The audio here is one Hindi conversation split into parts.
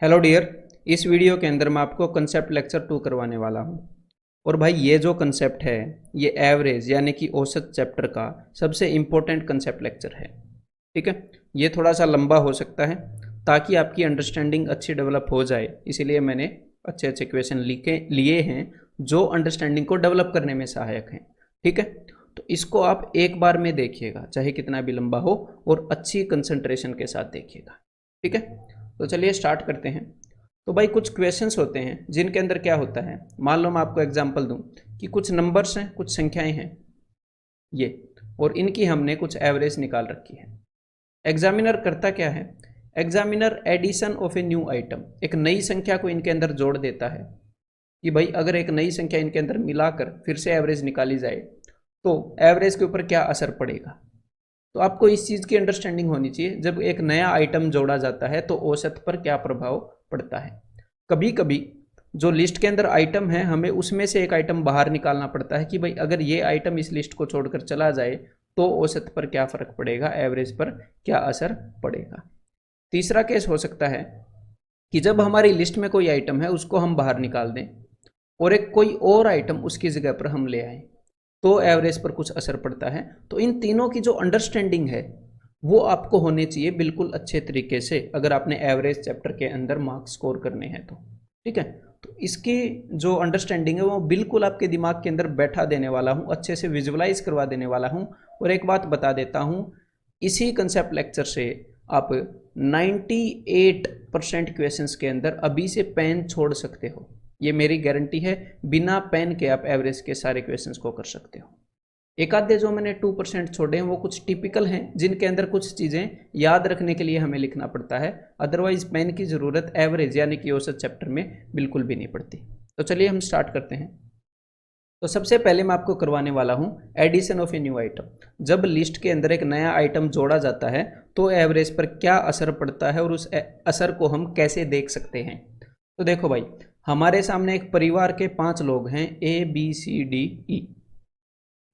Hello dear. इस वीडियो के अंदर मैं आपको कंसेप्ट लेक्चर 2 करवाने वाला हूँ। और भाई ये जो कंसेप्ट है ये एवरेज यानी कि औसत चैप्टर का सबसे इम्पोर्टेंट कंसेप्ट लेक्चर है। ठीक है, ये थोड़ा सा लंबा हो सकता है ताकि आपकी अंडरस्टैंडिंग अच्छी डेवलप हो जाए, इसीलिए मैंने अच्छे अच्छे क्वेश्चन लिखे लिए हैं जो अंडरस्टैंडिंग को डेवलप करने में सहायक हैं। ठीक है, तो इसको आप एक बार में देखिएगा चाहे कितना भी लंबा हो और अच्छी कंसंट्रेशन के साथ देखिएगा। ठीक है, तो चलिए स्टार्ट करते हैं। तो भाई कुछ क्वेश्चंस होते हैं जिनके अंदर क्या होता है, मान लो मैं आपको एग्जांपल दूं कि कुछ नंबर्स हैं, कुछ संख्याएं हैं ये, और इनकी हमने कुछ एवरेज निकाल रखी है। एग्जामिनर करता क्या है, examiner addition of a new item, एक नई संख्या को इनके अंदर जोड़ देता है कि भाई अगर एक नई संख्या इनके अंदर मिलाकर फिर से एवरेज निकाली जाए तो एवरेज के ऊपर क्या असर पड़ेगा। तो आपको इस चीज़ की अंडरस्टैंडिंग होनी चाहिए, जब एक नया आइटम जोड़ा जाता है तो औसत पर क्या प्रभाव पड़ता है। कभी कभी जो लिस्ट के अंदर आइटम है हमें उसमें से एक आइटम बाहर निकालना पड़ता है कि भाई अगर ये आइटम इस लिस्ट को छोड़कर चला जाए तो औसत पर क्या फर्क पड़ेगा, एवरेज पर क्या असर पड़ेगा। तीसरा केस हो सकता है कि जब हमारी लिस्ट में कोई आइटम है उसको हम बाहर निकाल दें और एक कोई और आइटम उसकी जगह पर हम ले आए तो एवरेज पर कुछ असर पड़ता है। तो इन तीनों की जो अंडरस्टैंडिंग है वो आपको होने चाहिए बिल्कुल अच्छे तरीके से अगर आपने एवरेज चैप्टर के अंदर मार्क्स स्कोर करने हैं तो। ठीक है, तो इसकी जो अंडरस्टैंडिंग है वो बिल्कुल आपके दिमाग के अंदर बैठा देने वाला हूँ, अच्छे से विजुअलाइज करवा देने वाला हूँ। और एक बात बता देता हूँ, इसी कंसेप्ट लेक्चर से आप 98% क्वेश्चंस के अंदर अभी से पेन छोड़ सकते हो, ये मेरी गारंटी है। बिना पेन के आप एवरेज के सारे क्वेश्चंस को कर सकते हो। एक आधे जो मैंने 2% छोड़े हैं वो कुछ टिपिकल हैं जिनके अंदर कुछ चीज़ें याद रखने के लिए हमें लिखना पड़ता है, अदरवाइज पेन की ज़रूरत एवरेज यानी कि औसत चैप्टर में बिल्कुल भी नहीं पड़ती। तो चलिए हम स्टार्ट करते हैं। तो सबसे पहले मैं आपको करवाने वाला हूँ addition of a new item. जब लिस्ट के अंदर एक नया आइटम जोड़ा जाता है तो एवरेज पर क्या असर पड़ता है और उस असर को हम कैसे देख सकते हैं। तो देखो भाई, हमारे सामने एक परिवार के 5 लोग हैं, A B C D E.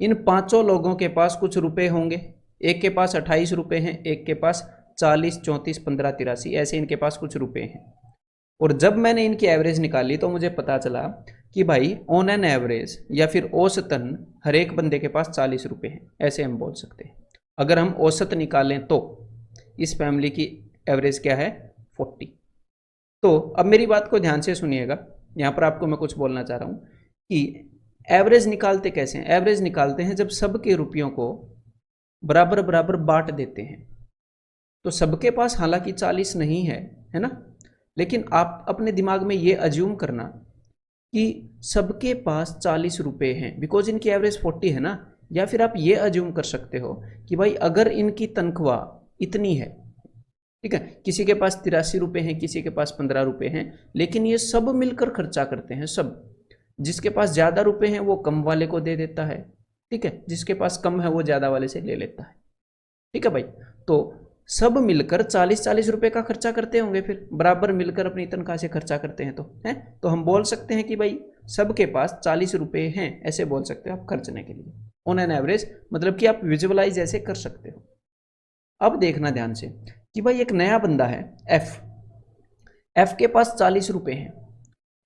इन पांचों लोगों के पास कुछ रुपए होंगे, एक के पास 28 रुपए हैं, एक के पास 40, 34, 15, 83, ऐसे इनके पास कुछ रुपए हैं। और जब मैंने इनकी एवरेज निकाली तो मुझे पता चला कि भाई ऑन एन एवरेज या फिर औसतन हर एक बंदे के पास 40 रुपए हैं, ऐसे हम बोल सकते हैं। अगर हम औसत निकालें तो इस फैमिली की एवरेज क्या है, 40। तो अब मेरी बात को ध्यान से सुनिएगा, यहाँ पर आपको मैं कुछ बोलना चाह रहा हूँ कि एवरेज निकालते कैसे हैं। एवरेज निकालते हैं जब सबके रुपयों को बराबर बराबर बांट देते हैं। तो सबके पास हालांकि 40 नहीं है, है ना, लेकिन आप अपने दिमाग में ये अज्यूम करना कि सबके पास 40 रुपए हैं बिकॉज इनकी एवरेज 40 है ना। या फिर आप ये अज्यूम कर सकते हो कि भाई अगर इनकी तनख्वाह इतनी है, ठीक है, किसी के पास 83 रुपए हैं, किसी के पास 15 रुपए हैं, लेकिन ये सब मिलकर खर्चा करते हैं। सब, जिसके पास ज़्यादा रुपए हैं वो कम वाले को दे देता है, ठीक है, जिसके पास कम है वो ज़्यादा वाले से ले लेता है। ठीक है भाई, तो सब मिलकर 40-40 रुपए का खर्चा करते होंगे, फिर बराबर मिलकर अपनी तनख्वाह से खर्चा करते हैं। तो है, तो हम बोल सकते हैं कि भाई सबके पास 40 रुपए हैं, ऐसे बोल सकते हो आप खर्चने के लिए ऑन एन एवरेज, मतलब कि आप विजुअलाइज ऐसे कर सकते हो। अब देखना ध्यान से कि भाई एक नया बंदा है एफ के पास 40 रुपए हैं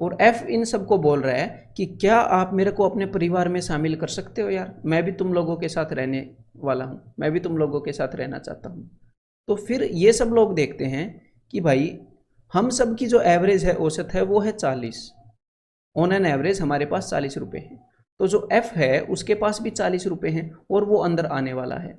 और एफ इन सबको बोल रहा है कि क्या आप मेरे को अपने परिवार में शामिल कर सकते हो यार, मैं भी तुम लोगों के साथ रहने वाला हूँ, मैं भी तुम लोगों के साथ रहना चाहता हूँ। तो फिर ये सब लोग देखते हैं कि भाई हम सब की जो एवरेज है, औसत है, वो है 40। ऑन एन एवरेज हमारे पास 40 रुपए हैं, तो जो एफ है उसके पास भी 40 रुपए हैं और वो अंदर आने वाला है।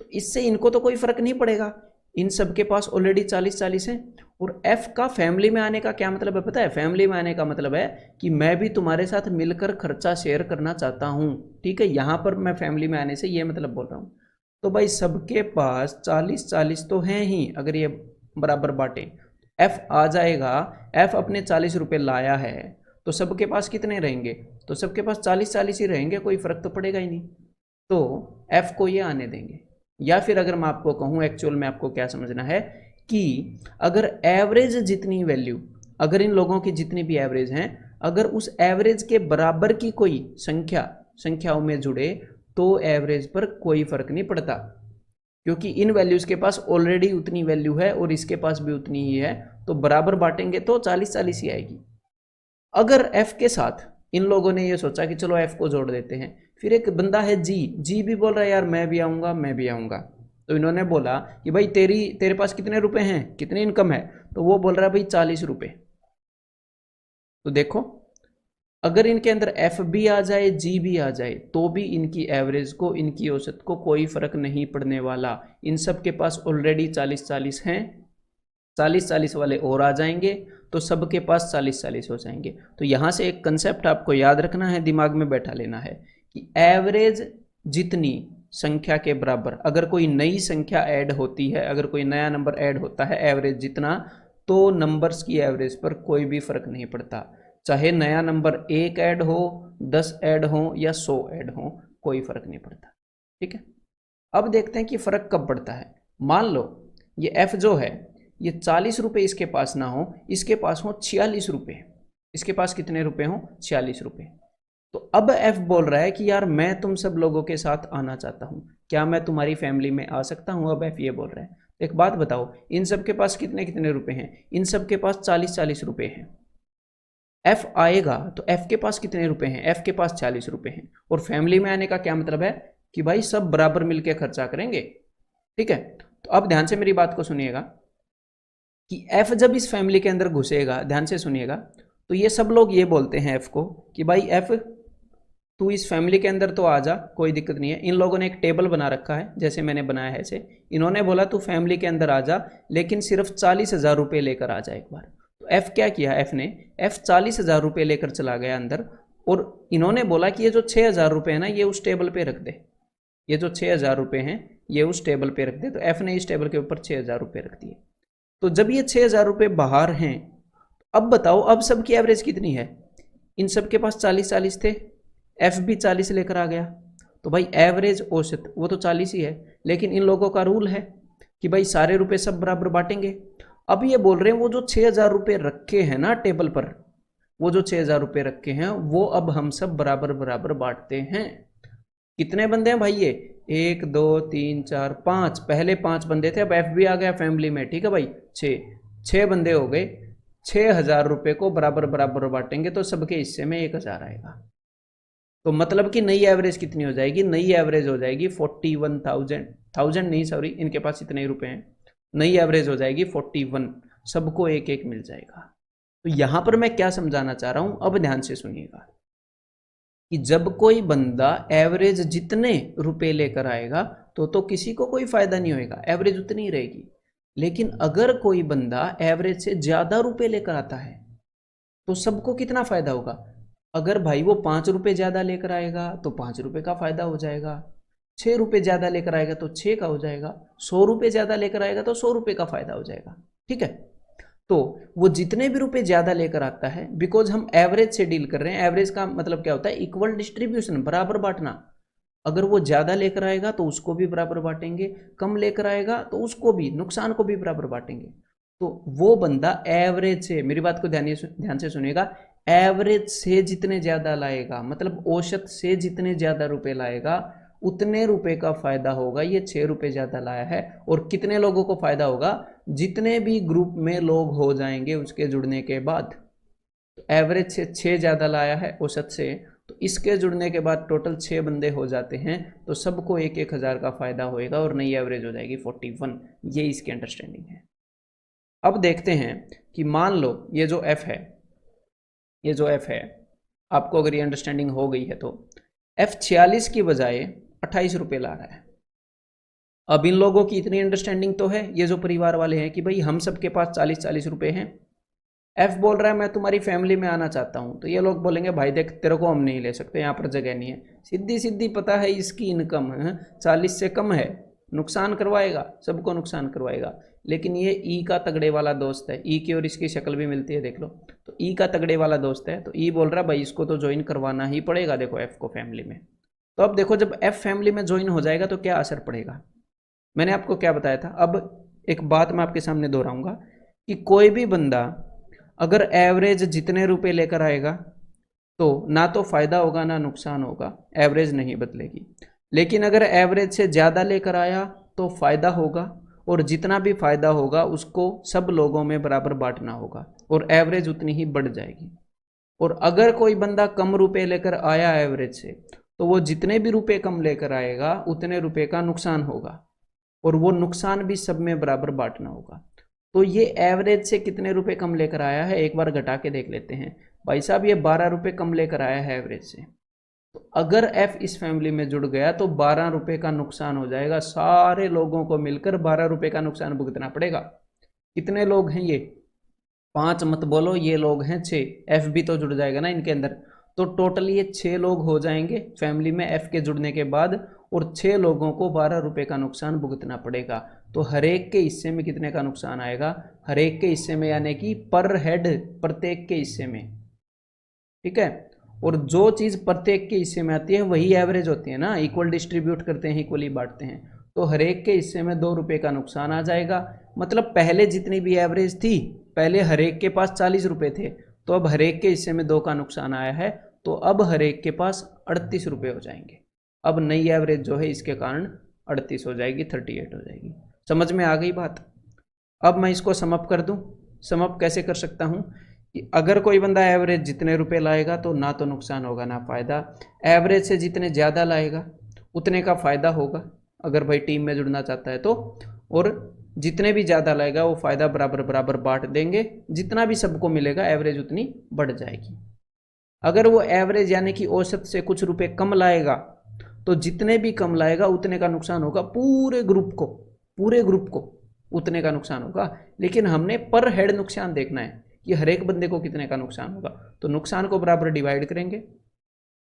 तो इससे इनको तो कोई फर्क नहीं पड़ेगा, इन सब के पास ऑलरेडी 40-40 है। और एफ का फैमिली में आने का क्या मतलब है पता है, फैमिली में आने का मतलब है कि मैं भी तुम्हारे साथ मिलकर खर्चा शेयर करना चाहता हूँ। ठीक है, यहाँ पर मैं फैमिली में आने से ये मतलब बोल रहा हूँ। तो भाई सबके पास 40-40 तो हैं ही, अगर ये बराबर बांटे एफ आ जाएगा, एफ अपने 40 रुपये लाया है तो सबके पास कितने रहेंगे, तो सबके पास 40-40 ही रहेंगे, कोई फर्क तो पड़ेगा ही नहीं। तो एफ को ये आने देंगे। या फिर अगर मैं आपको कहूँ एक्चुअल में आपको क्या समझना है कि अगर एवरेज जितनी वैल्यू, अगर इन लोगों की जितनी भी एवरेज हैं, अगर उस एवरेज के बराबर की कोई संख्याओं में जुड़े तो एवरेज पर कोई फर्क नहीं पड़ता, क्योंकि इन वैल्यूज के पास ऑलरेडी उतनी वैल्यू है और इसके पास भी उतनी ही है, तो बराबर बांटेंगे तो 40-40 ही आएगी। अगर एफ के साथ इन लोगों ने ये सोचा कि चलो एफ को जोड़ देते हैं, फिर एक बंदा है जी भी बोल रहा है यार मैं भी आऊँगा मैं भी आऊँगा, तो इन्होंने बोला कि भाई तेरे पास कितने रुपए हैं, कितनी इनकम है, तो वो बोल रहा है भाई 40 रुपये। तो देखो अगर इनके अंदर एफ भी आ जाए जी भी आ जाए तो भी इनकी एवरेज को, इनकी औसत को कोई फर्क नहीं पड़ने वाला। इन सब के पास ऑलरेडी 40-40 हैं, 40-40 वाले और आ जाएंगे तो सबके पास 40-40 हो जाएंगे। तो यहाँ से एक कंसेप्ट आपको याद रखना है, दिमाग में बैठा लेना है कि एवरेज जितनी संख्या के बराबर, अगर कोई नई संख्या ऐड होती है, अगर कोई नया नंबर ऐड होता है एवरेज जितना, तो नंबर्स की एवरेज पर कोई भी फर्क नहीं पड़ता। चाहे नया नंबर 1 ऐड हो, 10 ऐड हो या 100 ऐड हो, कोई फर्क नहीं पड़ता। ठीक है, अब देखते हैं कि फर्क कब पड़ता है। मान लो ये एफ जो है ये 40 रुपये इसके पास ना हो, इसके पास हो 46 रुपये, इसके पास कितने रुपए हो 46 रुपये। तो अब एफ बोल रहा है कि यार मैं तुम सब लोगों के साथ आना चाहता हूँ, क्या मैं तुम्हारी फैमिली में आ सकता हूँ। अब एफ ये बोल रहा है। एक बात बताओ, इन सब के पास कितने कितने रुपए हैं, इन सब के पास 40-40 रुपये हैं। एफ आएगा तो एफ के पास कितने रुपए हैं, एफ के पास 40 रुपये हैं। और फैमिली में आने का क्या मतलब है कि भाई सब बराबर मिलकर खर्चा करेंगे। ठीक है, तो अब ध्यान से मेरी बात को सुनिएगा कि एफ जब इस फैमिली के अंदर घुसेगा, ध्यान से सुनिएगा, तो ये सब लोग ये बोलते हैं एफ को कि भाई एफ तू इस फैमिली के अंदर तो आ जा, कोई दिक्कत नहीं है। इन लोगों ने एक टेबल बना रखा है जैसे मैंने बनाया है ऐसे, इन्होंने बोला तू फैमिली के अंदर आ जा लेकिन सिर्फ 40,000 रुपये लेकर आ जा एक बार। तो एफ क्या किया, एफ 40,000 रुपये लेकर चला गया अंदर, और इन्होंने बोला कि ये जो 6,000 रुपये है ना ये उस टेबल पे रख दे, ये जो 6,000 रुपये हैं ये उस टेबल पे रख दे। तो एफ ने इस टेबल के ऊपर 6,000 रुपये रख दिए। तो जब ये 6,000 रुपये बाहर हैं, अब बताओ अब सबकी एवरेज कितनी है, इन सब के पास 40-40 थे, एफ भी 40 लेकर आ गया, तो भाई एवरेज औसत वो तो 40 ही है। लेकिन इन लोगों का रूल है कि भाई सारे रुपए सब बराबर बांटेंगे। अब ये बोल रहे हैं वो जो 6,000 रुपये रखे हैं ना टेबल पर, वो जो 6,000 रुपये रखे हैं वो अब हम सब बराबर बराबर बांटते हैं। कितने बंदे हैं भाई ये, 1 2 3 4 5, पहले 5 बंदे थे, अब एफ भी आ गया फैमिली में। ठीक है भाई, 6 बंदे हो गए, 6,000 रुपये को बराबर बराबर बांटेंगे तो सबके हिस्से में 1,000 आएगा। तो मतलब कि नई एवरेज कितनी हो जाएगी, नई एवरेज हो जाएगी 41,000 नहीं सॉरी, इनके पास इतने ही रुपए हैं, नई एवरेज हो जाएगी 41, सबको एक एक मिल जाएगा। तो यहां पर मैं क्या समझाना चाह रहा हूं, अब ध्यान से सुनिएगा कि जब कोई बंदा एवरेज जितने रुपए लेकर आएगा तो किसी को कोई फायदा नहीं होएगा, एवरेज उतनी ही रहेगी। लेकिन अगर कोई बंदा एवरेज से ज्यादा रुपए लेकर आता है तो सबको कितना फायदा होगा। अगर भाई वो 5 रुपये ज़्यादा लेकर आएगा तो 5 रुपये का फ़ायदा हो जाएगा, 6 रुपये ज़्यादा लेकर आएगा तो 6 का हो जाएगा, 100 रुपये ज़्यादा लेकर आएगा तो 100 रुपये का फ़ायदा हो जाएगा। ठीक है, तो वो जितने भी रुपये ज़्यादा लेकर आता है, बिकॉज हम एवरेज से डील कर रहे हैं, एवरेज का मतलब क्या होता है, इक्वल डिस्ट्रीब्यूशन, बराबर बांटना। अगर वो ज़्यादा लेकर आएगा तो उसको भी बराबर बांटेंगे, कम लेकर आएगा तो उसको भी, नुकसान को भी बराबर बांटेंगे। तो वो बंदा एवरेज से, मेरी बात को ध्यान से सुनिएगा, एवरेज से जितने ज़्यादा लाएगा, मतलब औसत से जितने ज़्यादा रुपए लाएगा उतने रुपए का फ़ायदा होगा। ये 6 रुपये ज़्यादा लाया है, और कितने लोगों को फ़ायदा होगा, जितने भी ग्रुप में लोग हो जाएंगे उसके जुड़ने के बाद। तो एवरेज से 6 ज़्यादा लाया है औसत से, तो इसके जुड़ने के बाद टोटल 6 बंदे हो जाते हैं, तो सबको 1,000 का फ़ायदा होएगा और नई एवरेज हो जाएगी 41। ये इसकी अंडरस्टैंडिंग है। अब देखते हैं कि मान लो ये जो एफ है, ये जो एफ है, आपको अगर ये अंडरस्टैंडिंग हो गई है तो एफ 46 की बजाय 28 रुपये ला रहा है। अब इन लोगों की इतनी अंडरस्टैंडिंग तो है, ये जो परिवार वाले हैं, कि भाई हम सबके पास 40-40 रुपये हैं। एफ बोल रहा है मैं तुम्हारी फैमिली में आना चाहता हूँ, तो ये लोग बोलेंगे भाई देख तेरे को हम नहीं ले सकते, यहाँ पर जगह नहीं है। सीधी सीधी पता है इसकी इनकम 40 से कम है, नुकसान करवाएगा, सबको नुकसान करवाएगा। लेकिन ये ई का तगड़े वाला दोस्त है, ई की और इसकी शक्ल भी मिलती है, देख लो। तो ई का तगड़े वाला दोस्त है, तो ई बोल रहा है भाई इसको तो ज्वाइन करवाना ही पड़ेगा, देखो एफ को फैमिली में। तो अब देखो जब एफ फैमिली में ज्वाइन हो जाएगा तो क्या असर पड़ेगा, मैंने आपको क्या बताया था। अब एक बात मैं आपके सामने दोहराऊंगा कि कोई भी बंदा अगर एवरेज जितने रुपए लेकर आएगा तो ना तो फायदा होगा ना नुकसान होगा, एवरेज नहीं बदलेगी। लेकिन अगर एवरेज से ज़्यादा लेकर आया तो फायदा होगा, और जितना भी फायदा होगा उसको सब लोगों में बराबर बांटना होगा और एवरेज उतनी ही बढ़ जाएगी। और अगर कोई बंदा कम रुपए लेकर आया एवरेज से, तो वो जितने भी रुपए कम लेकर आएगा उतने रुपए का नुकसान होगा और वो नुकसान भी सब में बराबर बांटना होगा। तो ये एवरेज से कितने रुपए कम लेकर आया है एक बार घटा के देख लेते हैं। भाई साहब ये 12 रुपये कम लेकर आया है एवरेज से, तो अगर एफ इस फैमिली में जुड़ गया तो 12 रुपये का नुकसान हो जाएगा। सारे लोगों को मिलकर 12 रुपये का नुकसान भुगतना पड़ेगा। कितने लोग हैं ये? 5 मत बोलो, ये लोग हैं 6, एफ भी तो जुड़ जाएगा ना इनके अंदर। तो टोटल ये 6 लोग हो जाएंगे फैमिली में एफ के जुड़ने के बाद, और 6 लोगों को 12 रुपये का नुकसान भुगतना पड़ेगा। तो हर एक के हिस्से में कितने का नुकसान आएगा? हर एक के हिस्से में, यानी कि पर हेड, प्रत्येक के हिस्से में। ठीक है, और जो चीज़ प्रत्येक के हिस्से में आती है वही एवरेज होती है ना, इक्वल डिस्ट्रीब्यूट करते हैं, इक्वली बांटते हैं। तो हर एक के हिस्से में 2 रुपये का नुकसान आ जाएगा। मतलब पहले जितनी भी एवरेज थी, पहले हर एक के पास 40 रुपये थे, तो अब हर एक के हिस्से में 2 का नुकसान आया है, तो अब हर एक के पास 38 रुपये हो जाएंगे। अब नई एवरेज जो है इसके कारण 38 हो जाएगी, 38 हो जाएगी। समझ में आ गई बात? अब मैं इसको समअप कर दूं। समअप कैसे कर सकता हूं कि अगर कोई बंदा एवरेज जितने रुपए लाएगा तो ना तो नुकसान होगा ना फ़ायदा। एवरेज से जितने ज़्यादा लाएगा उतने का फ़ायदा होगा अगर भाई टीम में जुड़ना चाहता है तो, और जितने भी ज़्यादा लाएगा वो फ़ायदा बराबर बराबर बांट देंगे। जितना भी सबको मिलेगा एवरेज उतनी बढ़ जाएगी। अगर वो एवरेज यानी कि औसत से कुछ रुपए कम लाएगा तो जितने भी कम लाएगा उतने का नुकसान होगा। पूरे ग्रुप को उतने का नुकसान होगा। लेकिन हमने पर हेड नुकसान देखना है कि हर एक बंदे को कितने का नुकसान होगा, तो नुकसान को बराबर डिवाइड करेंगे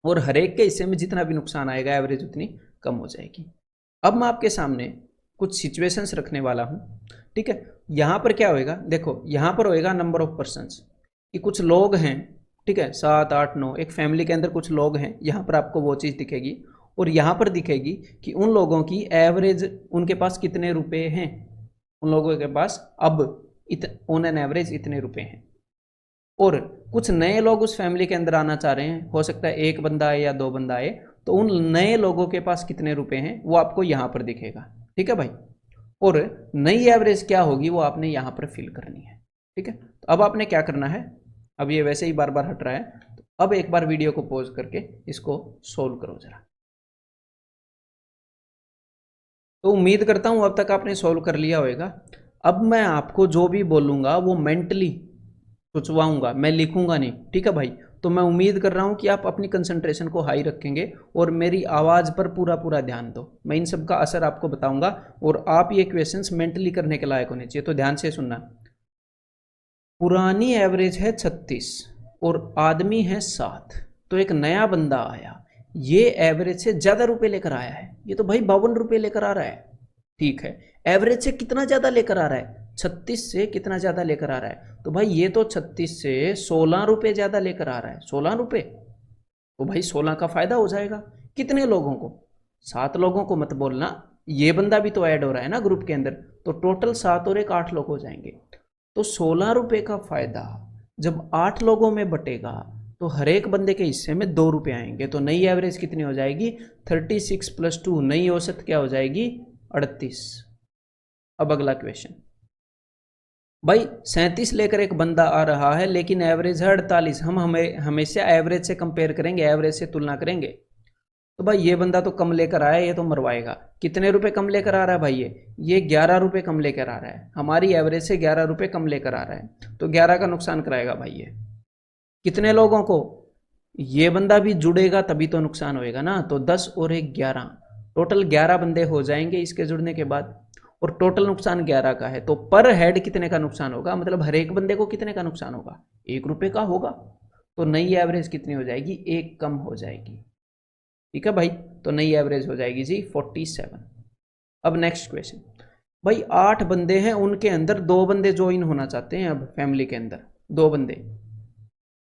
और हर एक के हिस्से में जितना भी नुकसान आएगा एवरेज उतनी कम हो जाएगी। अब मैं आपके सामने कुछ सिचुएशंस रखने वाला हूँ। ठीक है, यहाँ पर क्या होएगा, देखो यहाँ पर होएगा नंबर ऑफ पर्सन्स, कि कुछ लोग हैं। ठीक है, 7, 8, 9, एक फैमिली के अंदर कुछ लोग हैं। यहाँ पर आपको वो चीज़ दिखेगी और यहाँ पर दिखेगी कि उन लोगों की एवरेज, उनके पास कितने रुपए हैं। उन लोगों के पास अब ऑन एन एवरेज इतने रुपए हैं। और कुछ नए लोग उस फैमिली के अंदर आना चाह रहे हैं, हो सकता है एक बंदा आए या 2 बंदा आए, तो उन नए लोगों के पास कितने रुपए हैं वो आपको यहाँ पर दिखेगा। ठीक है भाई, और नई एवरेज क्या होगी वो आपने यहाँ पर फिल करनी है। ठीक है, तो अब आपने क्या करना है, अब ये वैसे ही बार बार हट रहा है, तो अब एक बार वीडियो को पॉज करके इसको सोल्व करो जरा। तो उम्मीद करता हूँ अब तक आपने सोल्व कर लिया होगा। अब मैं आपको जो भी बोलूँगा वो मेंटली सोचवाऊंगा, मैं लिखूंगा नहीं। ठीक है भाई, तो मैं उम्मीद कर रहा हूँ कि आप अपनी कंसंट्रेशन को हाई रखेंगे और मेरी आवाज़ पर पूरा पूरा ध्यान दो। मैं इन सब का असर आपको बताऊंगा और आप ये क्वेश्चंस मेंटली करने के लायक होने चाहिए। तो ध्यान से सुनना। पुरानी एवरेज है 36 और आदमी है 7, तो एक नया बंदा आया, ये एवरेज से ज़्यादा रुपए लेकर आया है। ये तो भाई 52 रुपये लेकर आ रहा है। ठीक है, एवरेज से कितना ज़्यादा लेकर आ रहा है? 36 से कितना ज़्यादा लेकर आ रहा है? तो भाई ये तो 36 से 16 रुपये ज़्यादा लेकर आ रहा है। 16 रुपये, तो भाई 16 का फ़ायदा हो जाएगा। कितने लोगों को? 7 लोगों को मत बोलना, ये बंदा भी तो ऐड हो रहा है ना ग्रुप के अंदर, तो टोटल 7 और 1 8 लोग हो जाएंगे। तो 16 रुपये का फ़ायदा जब 8 लोगों में बटेगा तो हर एक बंदे के हिस्से में 2 रुपये आएंगे। तो नई एवरेज कितनी हो जाएगी? 36 + 2, नई औसत क्या हो जाएगी? 38। अब अगला क्वेश्चन, भाई 37 लेकर एक बंदा आ रहा है लेकिन एवरेज है 48। हम हमेशा एवरेज से कंपेयर करेंगे, एवरेज से तुलना करेंगे। तो भाई ये बंदा तो कम लेकर आया, ये तो मरवाएगा। कितने रुपए कम लेकर आ रहा है भाई? ये 11 रुपये कम लेकर आ रहा है। हमारी एवरेज से 11 रुपये कम लेकर आ रहा है, तो 11 का नुकसान कराएगा भाई ये। कितने लोगों को? ये बंदा भी जुड़ेगा तभी तो नुकसान होएगा ना। तो 10 और 1 11, टोटल 11 बंदे हो जाएंगे इसके जुड़ने के बाद, और टोटल नुकसान 11 का है। तो पर हेड कितने का नुकसान होगा, मतलब हर एक बंदे को कितने का नुकसान होगा? 1 रुपये का होगा। तो नई एवरेज कितनी हो जाएगी? 1 कम हो जाएगी। ठीक है भाई, तो नई एवरेज हो जाएगी जी 47। अब नेक्स्ट क्वेश्चन, भाई 8 बंदे हैं, उनके अंदर 2 बंदे ज्वाइन होना चाहते हैं। अब फैमिली के अंदर 2 बंदे,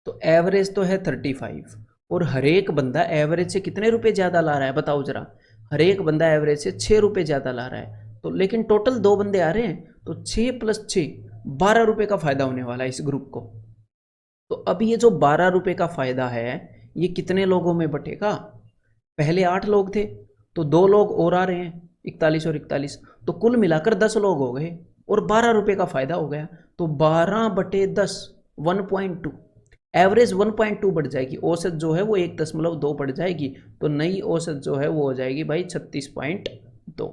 तो एवरेज तो है 35 और हर एक बंदा एवरेज से कितने रुपए ज़्यादा ला रहा है बताओ जरा? हर एक बंदा एवरेज से 6 रुपये ज़्यादा ला रहा है। तो लेकिन टोटल 2 बंदे आ रहे हैं, तो 6 + 6 12 रुपये का फ़ायदा होने वाला है इस ग्रुप को। तो अब ये जो 12 रुपये का फ़ायदा है ये कितने लोगों में बटेगा? पहले 8 लोग थे, तो 2 लोग और आ रहे हैं, 41 और 41, तो कुल मिलाकर 10 लोग हो गए और 12 रुपये का फ़ायदा हो गया। तो 12/10 1.2, एवरेज 1.2 बढ़ जाएगी, औसत जो है वो 1.2 बढ़ जाएगी। तो नई औसत जो है वो हो जाएगी भाई 36.2।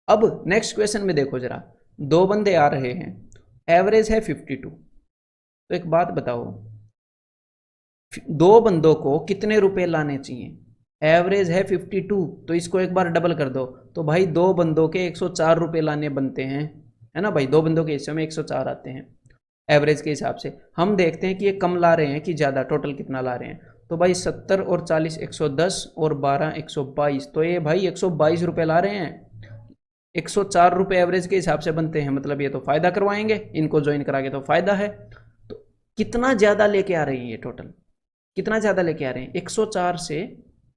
अब नेक्स्ट क्वेश्चन में देखो जरा, दो बंदे आ रहे हैं, एवरेज है 52। तो एक बात बताओ, दो बंदों को कितने रुपए लाने चाहिए? एवरेज है 52, तो इसको एक बार डबल कर दो, तो भाई दो बंदों के 104 रुपए लाने बनते हैं, है ना भाई, दो बंदों के हिस्से में 104 आते हैं एवरेज के हिसाब से। हम देखते हैं कि ये कम ला रहे हैं कि ज़्यादा, टोटल कितना ला रहे हैं। तो भाई 70 और 40 110 और 12 122, तो ये भाई 122 रुपये ला रहे हैं। 104 रुपये एवरेज के हिसाब से बनते हैं, मतलब ये तो फ़ायदा करवाएंगे, इनको ज्वाइन करा के तो फ़ायदा है। तो कितना ज़्यादा लेके आ रही है ये टोटल, कितना ज़्यादा लेके आ रहे हैं? 104 से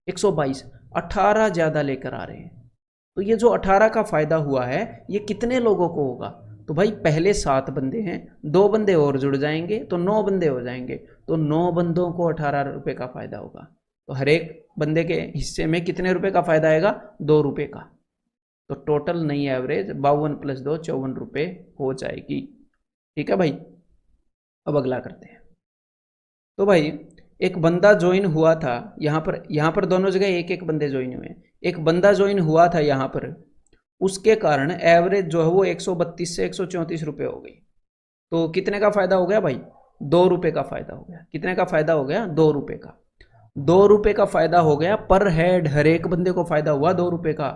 122, 18 ज़्यादा लेकर आ रहे हैं। तो ये जो 18 का फ़ायदा हुआ है ये कितने लोगों को होगा? तो भाई पहले 7 बंदे हैं, 2 बंदे और जुड़ जाएंगे तो 9 बंदे हो जाएंगे, तो 9 बंदों को 18 रुपये का फ़ायदा होगा। तो हर एक बंदे के हिस्से में कितने रुपए का फ़ायदा आएगा? 2 रुपये का। तो टोटल नई एवरेज 52 + 2 54 रुपये हो जाएगी। ठीक है भाई, अब अगला करते हैं। तो भाई एक बंदा ज्वाइन हुआ था यहाँ पर दोनों जगह एक एक बंदे ज्वाइन हुए। एक बंदा ज्वाइन हुआ था यहाँ पर, उसके कारण एवरेज जो है वो 132 से 134 रुपये हो गई। तो कितने का फ़ायदा हो गया भाई? 2 रुपये का फ़ायदा हो गया। कितने का फ़ायदा हो गया? 2 रुपये का। 2 रुपये का फ़ायदा हो गया पर हेड, हर एक बंदे को फ़ायदा हुआ 2 रुपये का।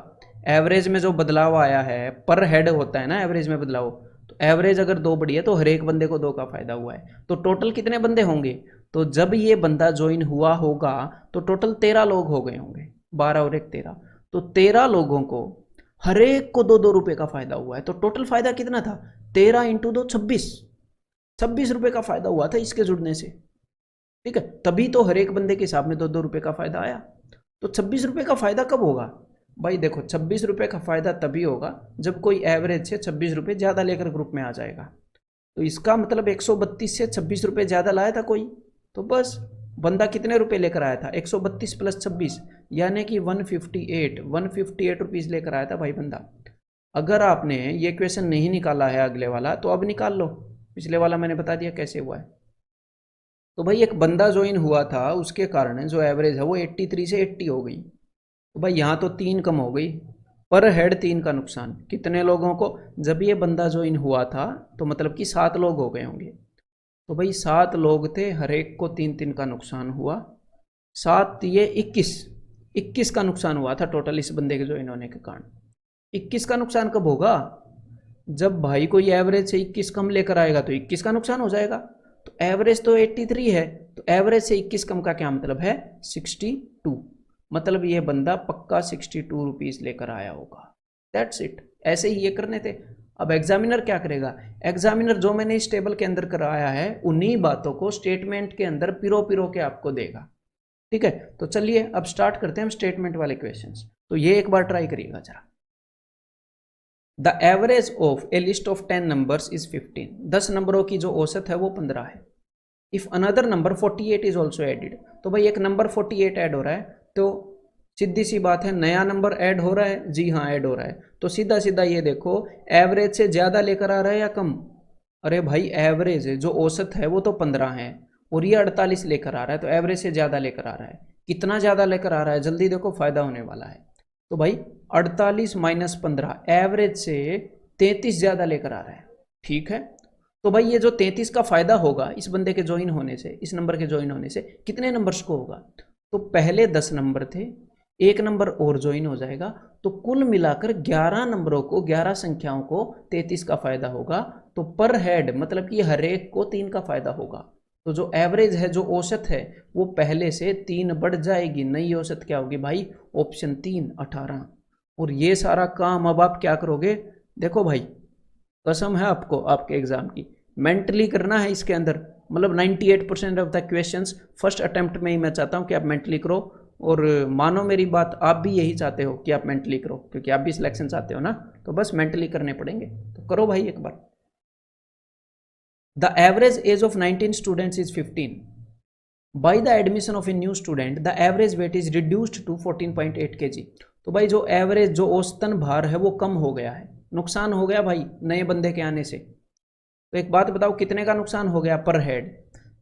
एवरेज में जो बदलाव आया है, पर हेड होता है ना एवरेज में बदलाव, तो एवरेज अगर 2 बढ़ी है तो हर एक बंदे को 2 का फ़ायदा हुआ है। तो टोटल कितने बंदे होंगे? तो जब ये बंदा ज्वाइन हुआ होगा तो टोटल 13 लोग हो गए होंगे, 12 और 1 13, तो 13 लोगों को हर एक को 2-2 रुपये का फ़ायदा हुआ है। तो टोटल फ़ायदा कितना था? 13 × 2 26 रुपये का फ़ायदा हुआ था इसके जुड़ने से। ठीक है, तभी तो हर एक बंदे के हिसाब में 2-2 रुपये का फ़ायदा आया। तो 26 रुपये का फ़ायदा कब होगा भाई? देखो 26 रुपये का फ़ायदा तभी होगा जब कोई एवरेज से 26 रुपये ज़्यादा लेकर ग्रुप में आ जाएगा। तो इसका मतलब 132 से 26 रुपये ज़्यादा लाया था कोई, तो बस बंदा कितने रुपए लेकर आया था? 132 + 26 यानी कि 158 रुपीज़ लेकर आया था भाई बंदा। अगर आपने ये क्वेश्चन नहीं निकाला है अगले वाला तो अब निकाल लो, पिछले वाला मैंने बता दिया कैसे हुआ है। तो भाई एक बंदा ज्वाइन हुआ था, उसके कारण जो एवरेज है वो 83 से 80 हो गई। तो भाई यहाँ तो 3 कम हो गई, पर हेड 3 का नुकसान। कितने लोगों को? जब ये बंदा ज्वाइन हुआ था तो मतलब कि 7 लोग हो गए होंगे। तो भाई 7 लोग थे, हर एक को 3-3 का नुकसान हुआ। 7 ये 21 का नुकसान हुआ था टोटल इस बंदे के ज्वाइन होने के कारण। 21 का नुकसान कब होगा? जब भाई कोई एवरेज से 21 कम लेकर आएगा तो 21 का नुकसान हो जाएगा। तो एवरेज तो 83 है, तो एवरेज से 21 कम का क्या मतलब है? 62। मतलब ये बंदा पक्का 62 रुपीज़ लेकर आया होगा। दैट्स इट, ऐसे ही ये करने थे। अब एग्जामिनर क्या करेगा? एग्जामिनर जो मैंने इस टेबल के अंदर कराया है उन्हीं बातों को स्टेटमेंट के अंदर पिरो के आपको देगा। ठीक है, तो चलिए अब स्टार्ट करते हैं हम स्टेटमेंट वाले क्वेश्चंस। तो ये एक बार ट्राई करिएगा जरा। The average of a list of 10 numbers is 15। 10 नंबरों की जो औसत है वो 15 है। If another number 48 is also added, तो भाई एक नंबर 48 ऐड हो रहा है, तो सीधी सी बात है नया नंबर ऐड हो रहा है। जी हाँ, ऐड हो रहा है। तो सीधा सीधा ये देखो, एवरेज से ज़्यादा लेकर आ रहा है या कम? अरे भाई एवरेज जो औसत है वो तो 15 है और ये 48 लेकर आ रहा है, तो एवरेज से ज़्यादा लेकर आ रहा है। कितना ज़्यादा लेकर आ रहा है? जल्दी देखो, फ़ायदा होने वाला है। तो भाई 48 - 15 एवरेज से 33 ज़्यादा लेकर आ रहा है। ठीक है, तो भाई ये जो 33 का फ़ायदा होगा इस बंदे के ज्वाइन होने से, इस नंबर के ज्वाइन होने से कितने नंबर्स को होगा? तो पहले 10 नंबर थे, एक नंबर और ज्वाइन हो जाएगा, तो कुल मिलाकर 11 नंबरों को, 11 संख्याओं को 33 का फ़ायदा होगा। तो पर हेड मतलब कि हर एक को 3 का फ़ायदा होगा। तो जो एवरेज है, जो औसत है, वो पहले से 3 बढ़ जाएगी। नई औसत क्या होगी भाई? ऑप्शन 3 18। और ये सारा काम अब आप क्या करोगे? देखो भाई, कसम है आपको आपके एग्जाम की, मेंटली करना है इसके अंदर। मतलब 98% of the questions first attempt में ही मैं चाहता हूँ कि आप मेंटली करो। और मानो मेरी बात, आप भी यही चाहते हो कि आप मेंटली करो, क्योंकि आप भी सिलेक्शन चाहते हो ना, तो बस मेंटली करने पड़ेंगे। तो करो भाई एक बार। The average age of 19 students is 15। By the admission of a new student the average weight is reduced to 14.8 kg। तो भाई जो एवरेज जो औसतन भार है वो कम हो गया है, नुकसान हो गया भाई नए बंदे के आने से। तो एक बात बताओ कितने का नुकसान हो गया पर हेड।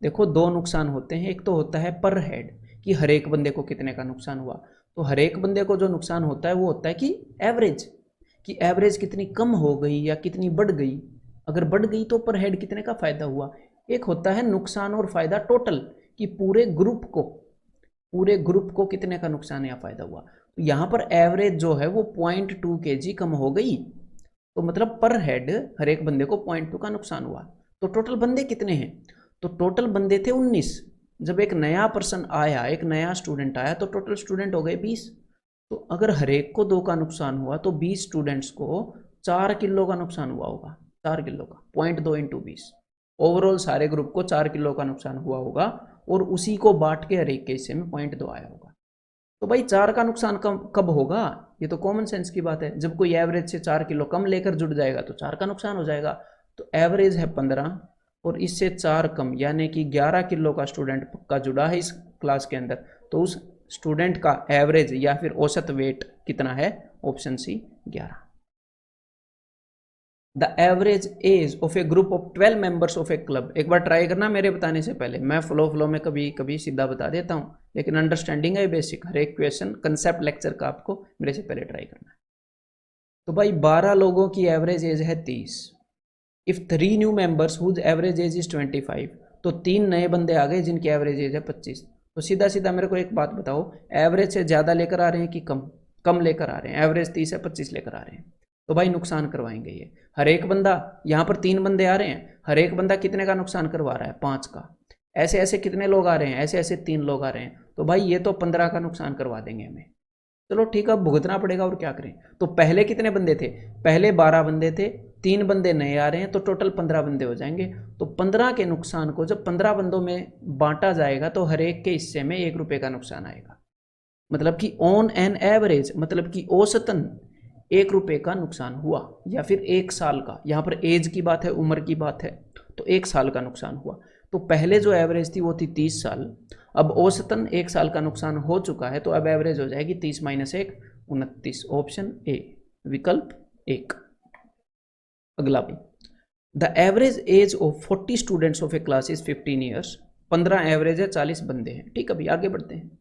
देखो दो नुकसान होते हैं, एक तो होता है पर हेड कि हर एक बंदे को कितने का नुकसान हुआ, तो हर एक बंदे को जो नुकसान होता है वो होता है कि एवरेज कितनी कम हो गई या कितनी बढ़ गई। अगर बढ़ गई तो पर हेड कितने का फायदा हुआ। एक होता है नुकसान और फायदा टोटल कि पूरे ग्रुप को कितने का नुकसान या फायदा हुआ। तो यहाँ पर एवरेज जो है वो 0.2 kg कम हो गई, तो मतलब पर हेड हर एक बंदे को 0.2 का नुकसान हुआ। तो टोटल बंदे कितने हैं, तो टोटल बंदे थे 19। जब एक नया पर्सन आया, एक नया स्टूडेंट आया, तो टोटल स्टूडेंट हो गए 20। तो अगर हर एक को 2 का नुकसान हुआ तो 20 स्टूडेंट्स को 4 किलो का नुकसान हुआ होगा, 4 किलो का 0.2 × 20। ओवरऑल सारे ग्रुप को 4 किलो का नुकसान हुआ होगा और उसी को बांट के हर एक के हिस्से में 0.2 आया होगा। तो भाई 4 का नुकसान कब होगा, ये तो कॉमन सेंस की बात है। जब कोई एवरेज से 4 किलो कम लेकर जुड़ जाएगा तो 4 का नुकसान हो जाएगा। तो एवरेज है 15 और इससे 4 कम यानी कि 11 किलो का स्टूडेंट पक्का जुड़ा है इस क्लास के अंदर। तो उस स्टूडेंट का एवरेज या फिर औसत वेट कितना है, option C 11। The average age of a group of 12 members of a club. एक बार ट्राई करना मेरे बताने से पहले, मैं फ्लो में कभी कभी सीधा बता देता हूँ, लेकिन अंडरस्टैंडिंग है बेसिक, हर एक क्वेश्चन कंसेप्ट लेक्चर का आपको मेरे से पहले ट्राई करना है। तो भाई 12 लोगों की एवरेज एज है 30। If 3 new members whose average age is 25, तो 3 नए बंदे आ गए जिनकी एवरेज एज है 25। तो सीधा सीधा मेरे को एक बात बताओ, एवरेज से ज़्यादा लेकर आ रहे हैं कि कम लेकर आ रहे हैं। एवरेज 30 है, 25 लेकर आ रहे हैं, तो भाई नुकसान करवाएंगे ये। हर एक बंदा, यहाँ पर 3 बंदे आ रहे हैं, हर एक बंदा कितने का नुकसान करवा रहा है, 5 का। ऐसे ऐसे कितने लोग आ रहे हैं, ऐसे ऐसे 3 लोग आ रहे हैं, तो भाई ये तो 15 का नुकसान करवा देंगे हमें। चलो ठीक है, भुगतना पड़ेगा और क्या करें। तो पहले कितने बंदे थे, पहले 12 बंदे थे, 3 बंदे नए आ रहे हैं, तो टोटल 15 बंदे हो जाएंगे। तो 15 के नुकसान को जब 15 बंदों में बांटा जाएगा तो हर एक के हिस्से में 1 रुपये का नुकसान आएगा। मतलब कि ऑन एन एवरेज, मतलब कि औसतन 1 रुपये का नुकसान हुआ, या फिर 1 साल का, यहाँ पर एज की बात है, उम्र की बात है, तो 1 साल का नुकसान हुआ। तो पहले जो एवरेज थी वो थी 30 साल, अब औसतन 1 साल का नुकसान हो चुका है, तो अब एवरेज हो जाएगी 30 - 1 29। ऑप्शन ए, विकल्प 1। अगला भी, the average age of 40 students of a class is 15 years. 15 average है, 40 बंदे हैं, ठीक है। अभी आगे बढ़ते हैं।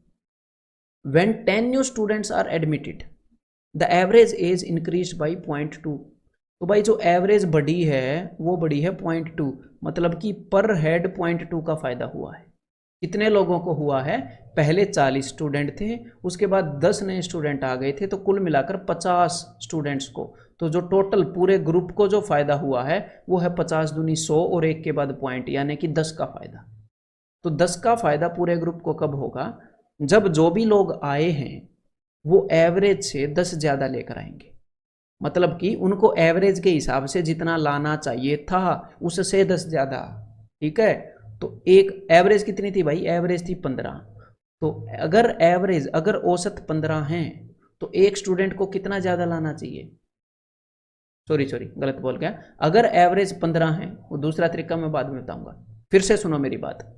When 10 new students are admitted, the average age increased by 0.2। तो भाई जो एवरेज बढ़ी है वो बढ़ी है 0.2, मतलब कि पर हेड 0.2 का फायदा हुआ है। कितने लोगों को हुआ है, पहले 40 स्टूडेंट थे, उसके बाद 10 नए स्टूडेंट आ गए थे, तो कुल मिलाकर 50 स्टूडेंट्स को। तो जो टोटल पूरे ग्रुप को जो फायदा हुआ है वो है 50 दूनी 100 और 1 के बाद पॉइंट, यानी कि 10 का फायदा। तो 10 का फायदा पूरे ग्रुप को कब होगा, जब जो भी लोग आए हैं वो एवरेज से 10 ज़्यादा लेकर आएंगे। मतलब कि उनको एवरेज के हिसाब से जितना लाना चाहिए था उससे 10 ज़्यादा, ठीक है। तो एक एवरेज कितनी थी भाई, एवरेज थी 15। तो अगर औसत 15 हैं तो एक स्टूडेंट को कितना ज़्यादा लाना चाहिए, सॉरी गलत बोल गया। अगर एवरेज 15 है, वो दूसरा तरीका मैं बाद में बताऊंगा, फिर से सुनो मेरी बात।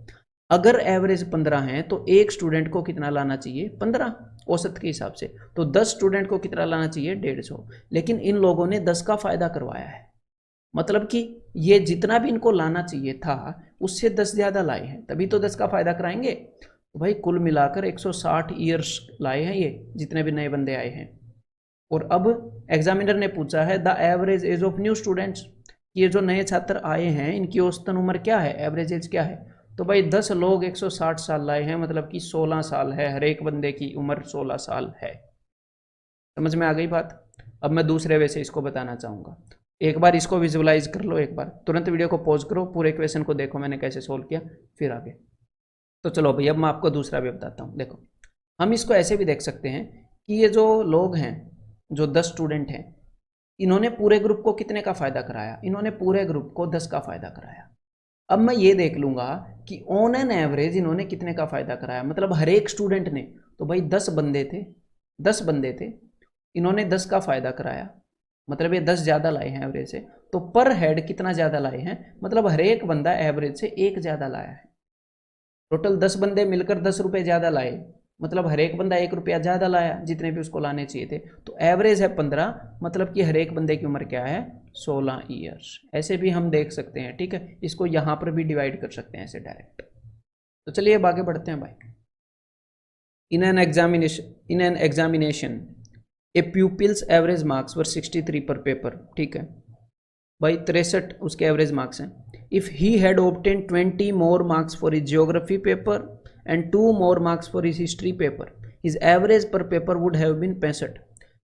अगर एवरेज 15 है तो एक स्टूडेंट को कितना लाना चाहिए, 15 औसत के हिसाब से। तो 10 स्टूडेंट को कितना लाना चाहिए, 150। लेकिन इन लोगों ने 10 का फायदा करवाया है, मतलब कि ये जितना भी इनको लाना चाहिए था उससे 10 ज़्यादा लाए हैं, तभी तो 10 का फायदा कराएंगे। तो भाई कुल मिलाकर 160 ईयर्स लाए हैं ये जितने भी नए बंदे आए हैं। और अब एग्जामिनर ने पूछा है the average age of new students, ये जो नए छात्र आए हैं इनकी औसतन उम्र क्या है, एवरेज एज क्या है। तो भाई 10 लोग 160 साल लाए हैं, मतलब कि 16 साल है, हर एक बंदे की उम्र 16 साल है। समझ में आ गई बात। अब मैं दूसरे वे से इसको बताना चाहूँगा, एक बार इसको विजुअलाइज कर लो, एक बार तुरंत वीडियो को पॉज करो, पूरे क्वेश्चन को देखो मैंने कैसे सोल्व किया, फिर आगे। तो चलो भाई अब मैं आपको दूसरा भी बताता हूँ। देखो हम इसको ऐसे भी देख सकते हैं कि ये जो लोग हैं, जो 10 स्टूडेंट हैं, इन्होंने पूरे ग्रुप को कितने का फ़ायदा कराया, इन्होंने पूरे ग्रुप को 10 का फ़ायदा कराया। अब मैं ये देख लूँगा कि ऑन एन एवरेज इन्होंने कितने का फ़ायदा कराया, मतलब हर एक स्टूडेंट ने। तो भाई 10 बंदे थे, इन्होंने 10 का फ़ायदा कराया, मतलब ये 10 ज़्यादा लाए हैं एवरेज से। तो पर हेड कितना ज़्यादा लाए हैं, मतलब हर एक बंदा एवरेज से 1 ज़्यादा लाया है। टोटल 10 बंदे मिलकर 10 रुपये ज़्यादा लाए, मतलब हर एक बंदा 1 रुपया ज़्यादा लाया जितने भी उसको लाने चाहिए थे। तो एवरेज है 15, मतलब कि हर एक बंदे की उम्र क्या है 16 ईयर्स। ऐसे भी हम देख सकते हैं, ठीक है। इसको यहाँ पर भी डिवाइड कर सकते हैं ऐसे डायरेक्ट। तो चलिए अब आगे बढ़ते हैं भाई। In an examination A pupils average marks वर 63 पर पेपर, ठीक है भाई, 63 उसके एवरेज मार्क्स हैं। If he had obtain 20 more marks for his geography paper and 2 more marks for his history paper, his average पर पेपर वुड हैव बीन 65।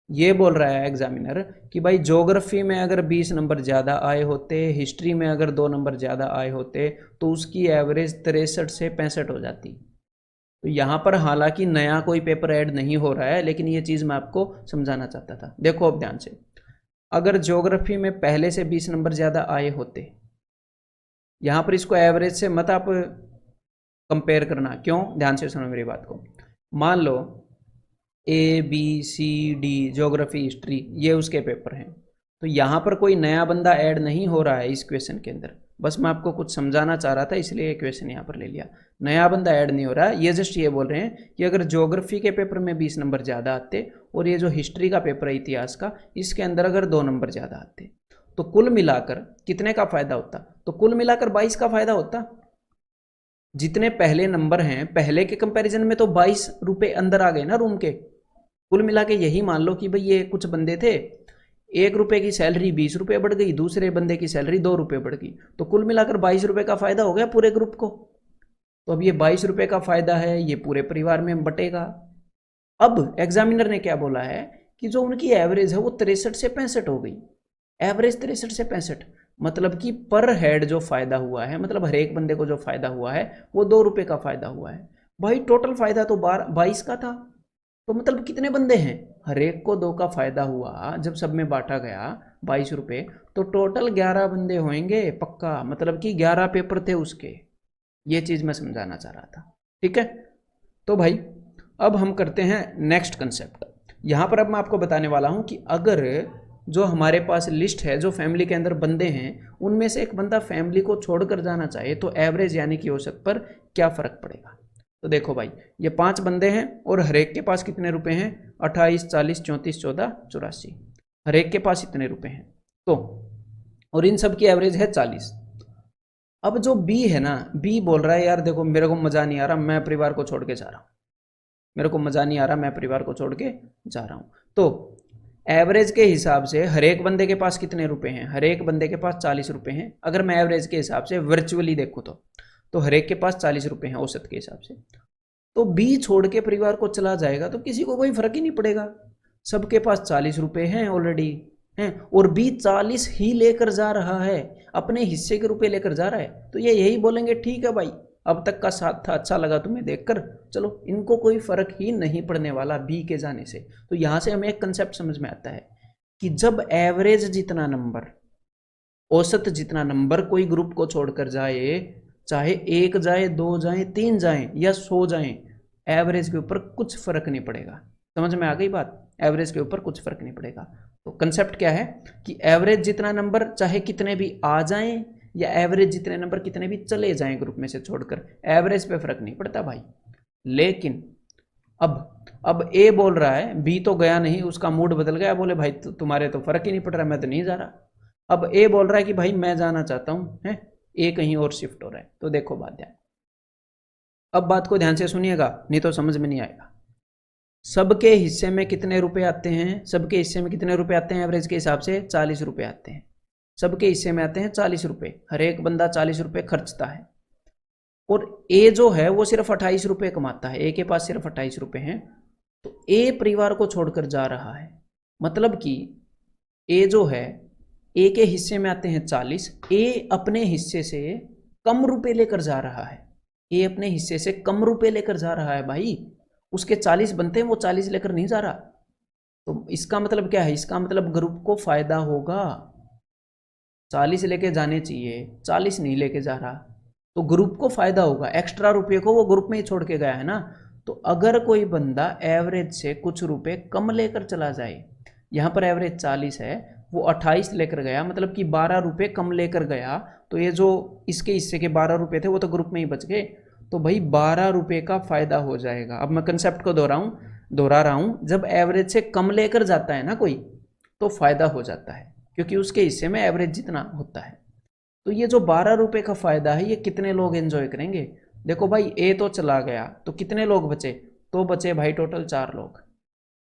ये बोल रहा है एग्जामिनर कि भाई ज्योग्राफी में अगर 20 नंबर ज़्यादा आए होते, हिस्ट्री में अगर 2 नंबर ज़्यादा आए होते, तो उसकी एवरेज 63 से 65 हो जाती। तो यहाँ पर हालांकि नया कोई पेपर ऐड नहीं हो रहा है, लेकिन ये चीज़ मैं आपको समझाना चाहता था। देखो अब ध्यान से, अगर ज्योग्राफी में पहले से 20 नंबर ज़्यादा आए होते, यहाँ पर इसको एवरेज से मत आप कंपेयर करना। क्यों? ध्यान से सुनो मेरी बात को। मान लो ABCD ज्योग्राफी हिस्ट्री ये उसके पेपर हैं, तो यहाँ पर कोई नया बंदा ऐड नहीं हो रहा है इस क्वेश्चन के अंदर। बस मैं आपको कुछ समझाना चाह रहा था, इसलिए ये क्वेश्चन यहाँ पर ले लिया। नया बंदा ऐड नहीं हो रहा है, ये जस्ट ये बोल रहे हैं कि अगर ज्योग्राफी के पेपर में 20 नंबर ज़्यादा आते और ये जो हिस्ट्री का पेपर है इतिहास का, इसके अंदर अगर 2 नंबर ज़्यादा आते, तो कुल मिलाकर कितने का फ़ायदा होता? तो कुल मिलाकर 22 का फ़ायदा होता। जितने पहले नंबर हैं पहले के कंपैरिजन में तो 22 रुपये अंदर आ गए ना रूम के। कुल मिला के यही मान लो कि भाई ये कुछ बंदे थे, 1 रुपये की सैलरी 20 रुपये बढ़ गई, दूसरे बंदे की सैलरी 2 रुपये बढ़ गई, तो कुल मिलाकर 22 रुपये का फ़ायदा हो गया पूरे ग्रुप को। तो अब ये 22 रुपये का फ़ायदा है, ये पूरे परिवार में बटेगा। अब एग्जामिनर ने क्या बोला है कि जो उनकी एवरेज है वो 63 से 65 हो गई। एवरेज 63 से 65, मतलब कि पर हेड जो फ़ायदा हुआ है, मतलब हर एक बंदे को जो फ़ायदा हुआ है वो 2 रुपये का फ़ायदा हुआ है। भाई टोटल फ़ायदा तो 22 का था, तो मतलब कितने बंदे हैं, हर एक को 2 का फ़ायदा हुआ। जब सब में बांटा गया 22 रुपये, तो टोटल 11 बंदे होंगे पक्का, मतलब कि 11 पेपर थे उसके। ये चीज़ मैं समझाना चाह रहा था, ठीक है। तो भाई अब हम करते हैं नेक्स्ट कंसेप्ट। यहाँ पर अब मैं आपको बताने वाला हूँ कि अगर जो हमारे पास लिस्ट है, जो फैमिली के अंदर बंदे हैं, उनमें से एक बंदा फैमिली को छोड़कर जाना चाहे, तो एवरेज यानी कि औसत पर क्या फ़र्क पड़ेगा। तो देखो भाई, ये 5 बंदे हैं और हर एक के पास कितने रुपए हैं, 28, 40, 34, 14, 84, हर एक के पास इतने रुपए हैं। तो और इन सब की एवरेज है 40। अब जो बी है ना, बी बोल रहा है यार देखो मेरे को मज़ा नहीं आ रहा, मैं परिवार को छोड़ के जा रहा हूँ, मेरे को मज़ा नहीं आ रहा, मैं परिवार को छोड़ के जा रहा हूँ। तो एवरेज के हिसाब से हर एक बंदे के पास कितने रुपए हैं, हर एक बंदे के पास 40 रुपए हैं। अगर मैं एवरेज के हिसाब से वर्चुअली देखूँ तो हर एक के पास 40 रुपए हैं औसत के हिसाब से। तो बी छोड़ के परिवार को चला जाएगा तो किसी को कोई फर्क ही नहीं पड़ेगा, सबके पास 40 रुपए हैं ऑलरेडी हैं, और बी 40 ही लेकर जा रहा है, अपने हिस्से के रुपए लेकर जा रहा है। तो ये यही बोलेंगे ठीक है भाई, अब तक का साथ था, अच्छा लगा तुम्हें देखकर, चलो। इनको कोई फर्क ही नहीं पड़ने वाला बी के जाने से। तो यहाँ से हमें एक कंसेप्ट समझ में आता है कि जब एवरेज जितना नंबर, औसत जितना नंबर कोई ग्रुप को छोड़कर जाए, चाहे 1 जाए, 2 जाए, 3 जाए या 100 जाए, एवरेज के ऊपर कुछ फर्क नहीं पड़ेगा। समझ में आ गई बात? एवरेज के ऊपर कुछ फर्क नहीं पड़ेगा। तो कंसेप्ट क्या है कि एवरेज जितना नंबर चाहे कितने भी आ जाएं, या एवरेज जितने नंबर कितने भी चले जाएं ग्रुप में से छोड़कर, एवरेज पे फर्क नहीं पड़ता भाई। लेकिन अब ए बोल रहा है, बी तो गया नहीं, उसका मूड बदल गया, बोले भाई तुम्हारे तो फर्क ही नहीं पड़ रहा, मैं तो नहीं जा रहा। अब ए बोल रहा है कि भाई मैं जाना चाहता हूँ, है ए कहीं और शिफ्ट हो रहा है। तो देखो बात ध्यान, अब बात को ध्यान से सुनिएगा, नहीं तो समझ में नहीं आएगा। सबके हिस्से में कितने रुपए आते हैं, सबके हिस्से में कितने रुपए आते हैं एवरेज के हिसाब से, 40 रुपए आते हैं। सबके हिस्से में आते हैं 40 रुपए, हर एक बंदा 40 रुपए खर्चता है। और ए जो है वो सिर्फ 28 रुपए कमाता है, ए के पास सिर्फ 28 रुपए हैं। तो ए परिवार को छोड़कर जा रहा है, मतलब कि ए जो है, ए के हिस्से में आते हैं 40, ए अपने हिस्से से कम रुपए लेकर जा रहा है, ए अपने हिस्से से कम रुपए लेकर जा रहा है भाई। उसके 40 बनते हैं, वो 40 लेकर नहीं जा रहा। तो इसका मतलब क्या है, इसका मतलब ग्रुप को फायदा होगा। 40 लेके जाने चाहिए, 40 नहीं लेके जा रहा, तो ग्रुप को फायदा होगा। एक्स्ट्रा रुपये को वो ग्रुप में ही छोड़ के गया है ना। तो अगर कोई बंदा एवरेज से कुछ रुपए कम लेकर चला जाए, यहाँ पर एवरेज 40 है, वो 28 लेकर गया, मतलब कि 12 रुपये कम लेकर गया, तो ये जो इसके हिस्से के 12 रुपये थे वो तो ग्रुप में ही बच गए। तो भाई 12 रुपये का फ़ायदा हो जाएगा। अब मैं कंसेप्ट को दोहरा रहा हूँ, जब एवरेज से कम लेकर जाता है ना कोई, तो फ़ायदा हो जाता है, क्योंकि उसके हिस्से में एवरेज जितना होता है। तो ये जो 12 रुपये का फ़ायदा है, ये कितने लोग एंजॉय करेंगे? देखो भाई, ए तो चला गया, तो कितने लोग बचे? तो बचे भाई टोटल 4 लोग।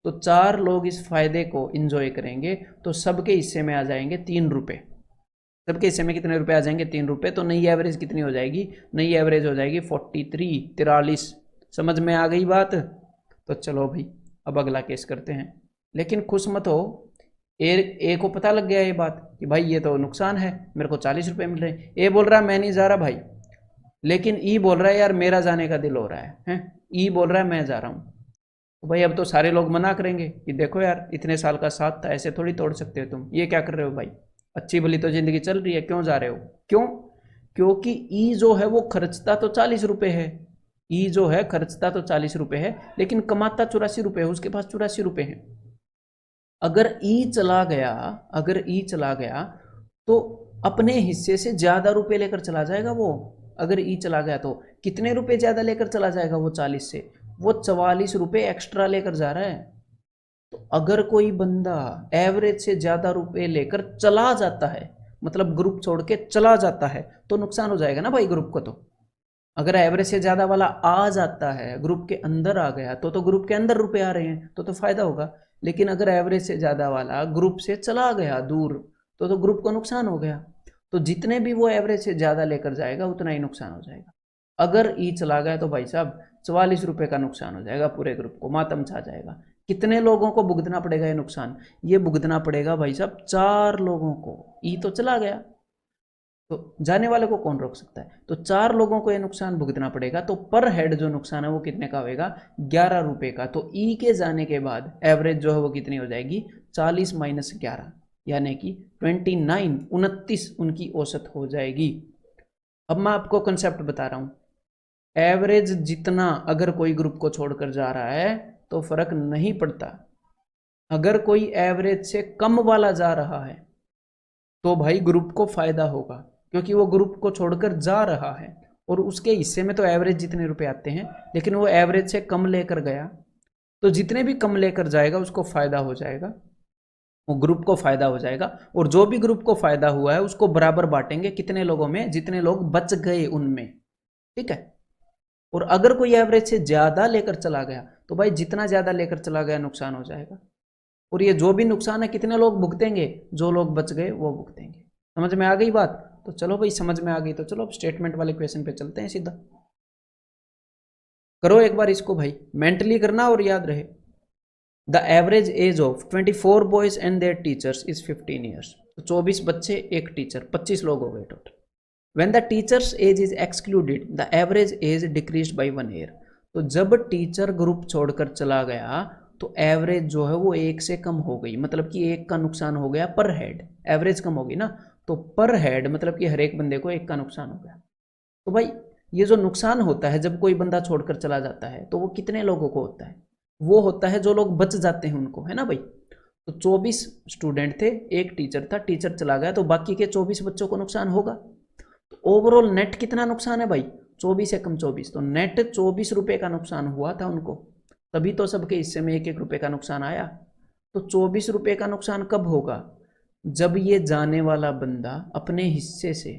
तो 4 लोग इस फायदे को एंजॉय करेंगे, तो सबके हिस्से में आ जाएंगे 3 रुपये। सबके हिस्से में कितने रुपए आ जाएंगे? 3 रुपये। तो नई एवरेज कितनी हो जाएगी? नई एवरेज हो जाएगी 43। समझ में आ गई बात? तो चलो भाई, अब अगला केस करते हैं। लेकिन खुश मत हो, ए को पता लग गया ये बात कि भाई ये तो नुकसान है, मेरे को 40 रुपये मिल रहे हैं। ए बोल रहा है मैं नहीं जा रहा भाई, लेकिन ई बोल रहा है यार मेरा जाने का दिल हो रहा है। ई बोल रहा है मैं जा रहा हूँ। तो भाई अब तो सारे लोग मना करेंगे कि देखो यार, इतने साल का साथ था, ऐसे थोड़ी तोड़ सकते हो तुम, ये क्या कर रहे हो भाई, अच्छी भली तो जिंदगी चल रही है, क्यों जा रहे हो? क्यों? क्योंकि ई जो है वो खर्चता तो 40 रुपये है, ई जो है खर्चता तो 40 रुपये है, लेकिन कमाता 84 रुपये है, उसके पास 84 रुपये है। अगर ई चला गया तो अपने हिस्से से ज्यादा रुपए लेकर चला जाएगा वो। अगर ई चला गया तो कितने रुपए ज्यादा लेकर चला जाएगा वो? 40 से वो 44 रुपये एक्स्ट्रा लेकर जा रहा है। तो अगर कोई बंदा एवरेज से ज्यादा रुपए लेकर चला जाता है, मतलब ग्रुप छोड़ के चला जाता है, तो नुकसान हो जाएगा ना भाई ग्रुप को। तो अगर एवरेज से ज्यादा वाला आ जाता है, ग्रुप के अंदर आ गया, तो ग्रुप के अंदर रुपए आ रहे हैं, तो फायदा होगा। लेकिन अगर एवरेज से ज्यादा वाला ग्रुप से चला गया दूर, तो ग्रुप को नुकसान हो गया। तो जितने भी वो एवरेज से ज्यादा लेकर जाएगा उतना ही नुकसान हो जाएगा। अगर ई चला गया तो भाई साहब 44 रुपये का नुकसान हो जाएगा, पूरे ग्रुप को मातम छा जाएगा। कितने लोगों को भुगतना पड़ेगा ये नुकसान? ये भुगतना पड़ेगा भाई साहब 4 लोगों को। ई तो चला गया, तो जाने वाले को कौन रोक सकता है? तो 4 लोगों को ये नुकसान भुगतना पड़ेगा। तो पर हेड जो नुकसान है वो कितने का होगा? 11 रुपये का। तो ई के जाने के बाद एवरेज जो है वो कितनी हो जाएगी? 40 माइनस 11, यानी कि 29 उनकी औसत हो जाएगी। अब मैं आपको कंसेप्ट बता रहा हूं, एवरेज जितना अगर कोई ग्रुप को छोड़कर जा रहा है तो फर्क नहीं पड़ता। अगर कोई एवरेज से कम वाला जा रहा है तो भाई ग्रुप को फायदा होगा, क्योंकि वो ग्रुप को छोड़कर जा रहा है और उसके हिस्से में तो एवरेज जितने रुपए आते हैं, लेकिन वो एवरेज से कम लेकर गया, तो जितने भी कम लेकर जाएगा उसको फायदा हो जाएगा, वो ग्रुप को फायदा हो जाएगा। और जो भी ग्रुप को फायदा हुआ है उसको बराबर बांटेंगे कितने लोगों में? जितने लोग बच गए उनमें, ठीक है। और अगर कोई एवरेज से ज्यादा लेकर चला गया तो भाई जितना ज्यादा लेकर चला गया नुकसान हो जाएगा। और ये जो भी नुकसान है कितने लोग भुगतेंगे? जो लोग बच गए वो भुगतेंगे। समझ में आ गई बात? तो चलो भाई, समझ में आ गई तो चलो अब स्टेटमेंट वाले क्वेश्चन पे चलते हैं सीधा। करो एक बार इसको भाई, मेंटली करना और याद रहे। The average age of 24 boys and there teachers is 15 years. तो 24 बच्चे, एक टीचर, 25 लोग हो गए total. When the teacher's age is excluded, the average age decreased by 1 year. तो जब टीचर ग्रुप छोड़कर चला गया तो एवरेज जो है वो 1 से कम हो गई, मतलब कि 1 का नुकसान हो गया पर हेड। एवरेज कम होगी ना, तो पर हेड मतलब कि हर एक बंदे को 1 का नुकसान हो गया। तो भाई ये जो नुकसान होता है जब कोई बंदा छोड़कर चला जाता है, तो वो कितने लोगों को होता है? वो होता है जो लोग बच जाते हैं उनको, है ना भाई। तो 24 स्टूडेंट थे, एक टीचर था, टीचर चला गया तो बाकी के 24 बच्चों को नुकसान होगा। तो ओवरऑल नेट कितना नुकसान है भाई? 24 से कम 24, तो नेट 24 रुपये का नुकसान हुआ था उनको, तभी तो सबके हिस्से में 1-1 रुपये का नुकसान आया। तो 24 रुपये का नुकसान कब होगा? जब ये जाने वाला बंदा अपने हिस्से से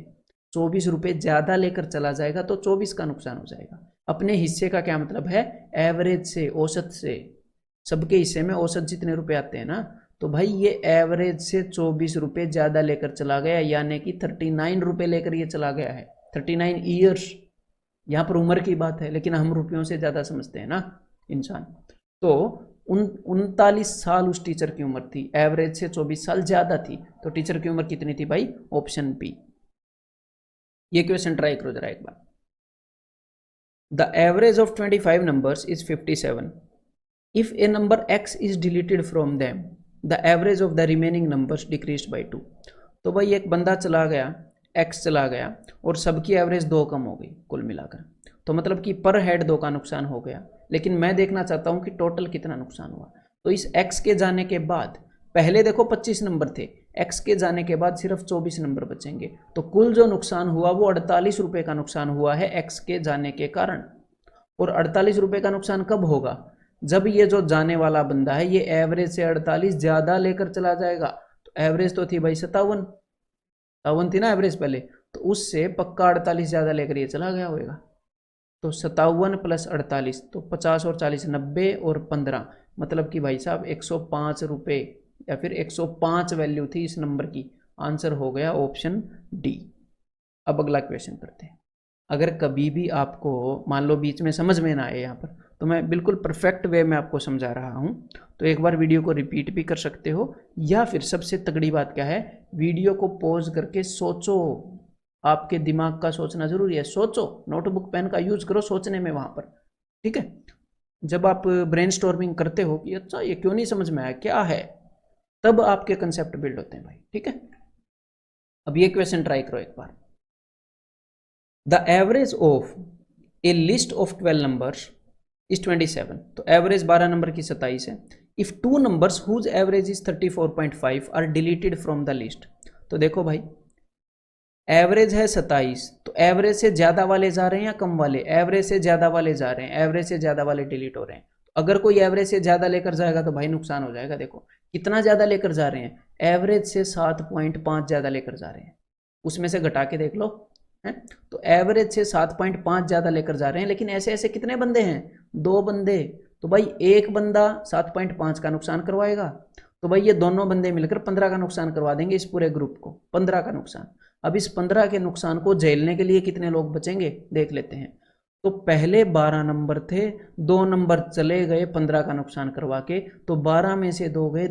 24 रुपये ज़्यादा लेकर चला जाएगा तो 24 का नुकसान हो जाएगा। अपने हिस्से का क्या मतलब है? एवरेज से, औसत से। सबके हिस्से में औसत जितने रुपए आते हैं ना, तो भाई ये एवरेज से 24 रुपये ज़्यादा लेकर चला गया, यानी कि 39 रुपये लेकर ये चला गया है। 39 ईयर्स, यहाँ पर उम्र की बात है, लेकिन हम रुपयों से ज़्यादा समझते हैं ना इंसान। तो 39 साल उस टीचर की उम्र थी, एवरेज से 24 साल ज़्यादा थी। तो टीचर की उम्र कितनी थी भाई? Option b. ये क्वेश्चन ट्राई करो जरा एक बार। The average of 25 numbers is 57. If a number x is deleted from them, the average of the remaining numbers decreased by 2. तो भाई एक बंदा चला गया, x चला गया और सबकी एवरेज 2 कम हो गई कुल मिलाकर, तो मतलब कि पर हेड 2 का नुकसान हो गया। लेकिन मैं देखना चाहता हूँ कि टोटल कितना नुकसान हुआ। तो इस x के जाने के बाद पहले देखो 25 नंबर थे, x के जाने के बाद सिर्फ 24 नंबर बचेंगे। तो कुल जो नुकसान हुआ वो 48 रुपये का नुकसान हुआ है x के जाने के कारण। और 48 रुपये का नुकसान कब होगा? जब ये जो जाने वाला बंदा है ये एवरेज से 48 ज़्यादा लेकर चला जाएगा। तो एवरेज तो थी भाई 57 थी ना एवरेज पहले, तो उससे पक्का 48 ज़्यादा लेकर ये चला गया होगा। तो 57 + 48 तो 50 और 40 90 और 15 मतलब कि भाई साहब 105 रुपये या फिर 105 वैल्यू थी इस नंबर की। आंसर हो गया ऑप्शन डी। अब अगला क्वेश्चन करते हैं। अगर कभी भी आपको मान लो बीच में समझ में ना आए यहाँ पर, तो मैं बिल्कुल परफेक्ट वे में आपको समझा रहा हूँ, तो एक बार वीडियो को रिपीट भी कर सकते हो, या फिर सबसे तगड़ी बात क्या है, वीडियो को पॉज करके सोचो। आपके दिमाग का सोचना जरूरी है, सोचो, नोटबुक पेन का यूज करो सोचने में वहाँ पर, ठीक है। जब आप ब्रेनस्टॉर्मिंग करते हो कि अच्छा ये क्यों नहीं समझ में आया, क्या है, तब आपके कंसेप्ट बिल्ड होते हैं भाई, ठीक है। अब ये क्वेश्चन ट्राई करो एक बार। The average of a list of 12 numbers is 27। तो एवरेज 12 नंबर की 27 है। If 2 numbers whose average is 34.5 are deleted from the list. तो देखो भाई एवरेज है 27, तो एवरेज से ज्यादा वाले जा रहे हैं या कम वाले? एवरेज से ज्यादा वाले जा रहे हैं, एवरेज से ज्यादा वाले डिलीट हो रहे हैं। तो अगर कोई एवरेज से ज्यादा लेकर जाएगा तो भाई नुकसान हो जाएगा। देखो कितना ज्यादा लेकर जा रहे हैं, एवरेज से 7.5 ज्यादा लेकर जा रहे हैं, उसमें से घटा के देख लो है। तो एवरेज से 7.5 ज्यादा लेकर जा रहे हैं, लेकिन ऐसे ऐसे कितने बंदे हैं? 2 बंदे। तो भाई एक बंदा 7.5 का नुकसान करवाएगा, तो भाई ये दोनों बंदे मिलकर 15 का नुकसान करवा देंगे इस पूरे ग्रुप को, 15 का नुकसान। अब इस 15 के नुकसान को झेलने के लिए कितने लोग बचेंगे देख लेते हैं। तो पहले 12 नंबर थे, 2 नंबर चले गए 15 का नुकसान करवा के, तो 12 में से 2 गए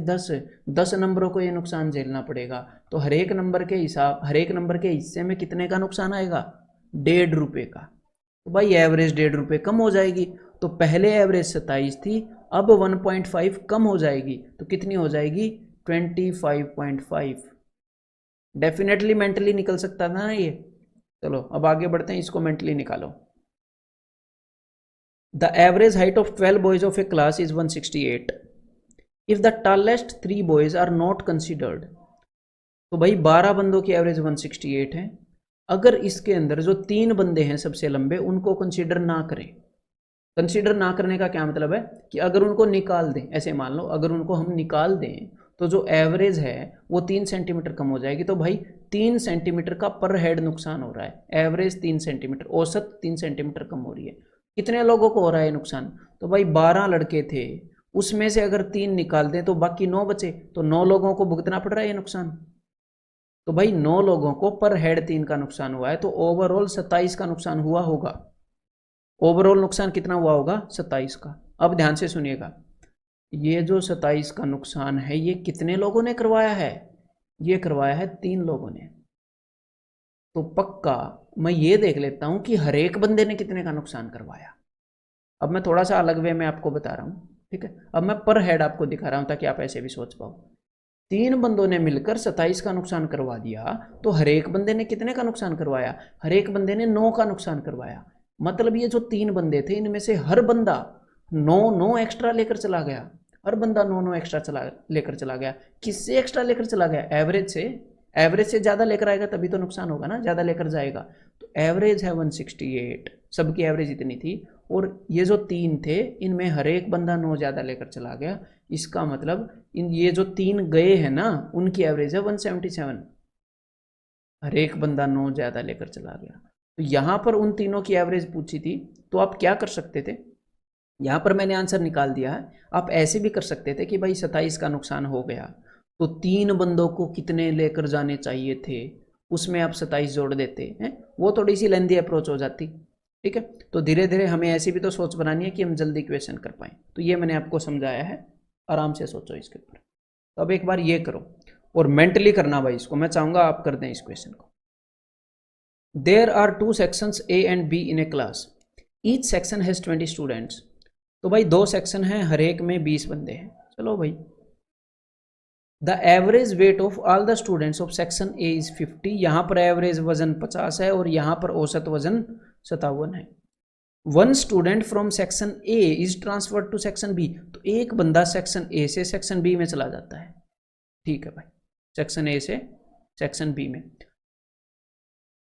10 नंबरों को ये नुकसान झेलना पड़ेगा। तो हर एक नंबर के हिस्से में कितने का नुकसान आएगा? 1.5 रुपये का। तो भाई एवरेज 1.5 रुपये कम हो जाएगी। तो पहले एवरेज 27 थी, अब 1.5 कम हो जाएगी, तो कितनी हो जाएगी? 25.5। डेफिनेटली मेंटली निकल सकता था ना ये। चलो अब आगे बढ़ते हैं, इसको मेंटली निकालो। The average height of 12 boys of a class is 168 if the tallest 3 boys are not considered. तो भाई 12 बंदों की एवरेज 168 है। अगर इसके अंदर जो 3 बंदे हैं सबसे लंबे, उनको कंसीडर ना करें। कंसीडर ना करने का क्या मतलब है कि अगर उनको निकाल दें, ऐसे मान लो अगर उनको हम निकाल दें तो जो एवरेज है वो 3 सेंटीमीटर कम हो जाएगी। तो भाई 3 सेंटीमीटर का पर हेड नुकसान हो रहा है। एवरेज 3 सेंटीमीटर, औसत 3 सेंटीमीटर कम हो रही है। कितने लोगों को हो रहा है नुकसान? तो भाई 12 लड़के थे, उसमें से अगर 3 निकाल दें तो बाकी 9 बचे, तो 9 लोगों को भुगतना पड़ रहा है ये नुकसान। तो भाई 9 लोगों को पर हेड 3 का नुकसान हुआ है, तो ओवरऑल 27 का नुकसान हुआ होगा। ओवरऑल नुकसान कितना हुआ होगा? 27 का। अब ध्यान से सुनिएगा, ये जो 27 का नुकसान है ये कितने लोगों ने करवाया है? ये करवाया है 3 लोगों ने। तो पक्का मैं ये देख लेता हूं कि हर एक बंदे ने कितने का नुकसान करवाया। अब मैं थोड़ा सा अलग वे में आपको बता रहा हूं, ठीक है। अब मैं पर हेड आपको दिखा रहा हूं ताकि आप ऐसे भी सोच पाओ। 3 बंदों ने मिलकर 27 का नुकसान करवा दिया, तो हर एक बंदे ने कितने का नुकसान करवाया? हर एक बंदे ने 9 का नुकसान करवाया। मतलब ये जो 3 बंदे थे इनमें से हर बंदा 9 एक्स्ट्रा लेकर चला गया। हर बंदा 9 एक्स्ट्रा लेकर चला गया। किससे एक्स्ट्रा लेकर चला गया? एवरेज से। एवरेज से ज़्यादा लेकर आएगा तभी तो नुकसान होगा ना, ज़्यादा लेकर जाएगा। तो एवरेज है 168, सबकी एवरेज इतनी थी, और ये जो 3 थे इनमें हर एक बंदा 9 ज़्यादा लेकर चला गया। इसका मतलब ये जो 3 गए हैं ना, उनकी एवरेज है 177। हर एक बंदा 9 ज़्यादा लेकर चला गया। तो यहाँ पर उन तीनों की एवरेज पूछी थी, तो आप क्या कर सकते थे? यहाँ पर मैंने आंसर निकाल दिया है। आप ऐसे भी कर सकते थे कि भाई 27 का नुकसान हो गया, तो 3 बंदों को कितने लेकर जाने चाहिए थे, उसमें आप 27 जोड़ देते हैं। वो थोड़ी सी लेंदी अप्रोच हो जाती, ठीक है। तो धीरे धीरे हमें ऐसी भी तो सोच बनानी है कि हम जल्दी क्वेश्चन कर पाएँ। तो ये मैंने आपको समझाया है, आराम से सोचो इसके ऊपर। तो अब एक बार ये करो और मेंटली करना भाई इसको, मैं चाहूँगा आप कर दें इस क्वेश्चन को। There are 2 sections A and B in a class, each section has 20 students. तो भाई 2 सेक्शन हैं, हर एक में 20 बंदे हैं। चलो भाई, the average weight of all the students of section A is 50। यहाँ पर एवरेज वजन 50 है और यहाँ पर औसत वजन 57 है। 1 student from section A is transferred to section B. तो एक बंदा सेक्शन ए से सेक्शन बी में चला जाता है, ठीक है भाई। सेक्शन ए से सेक्शन बी में।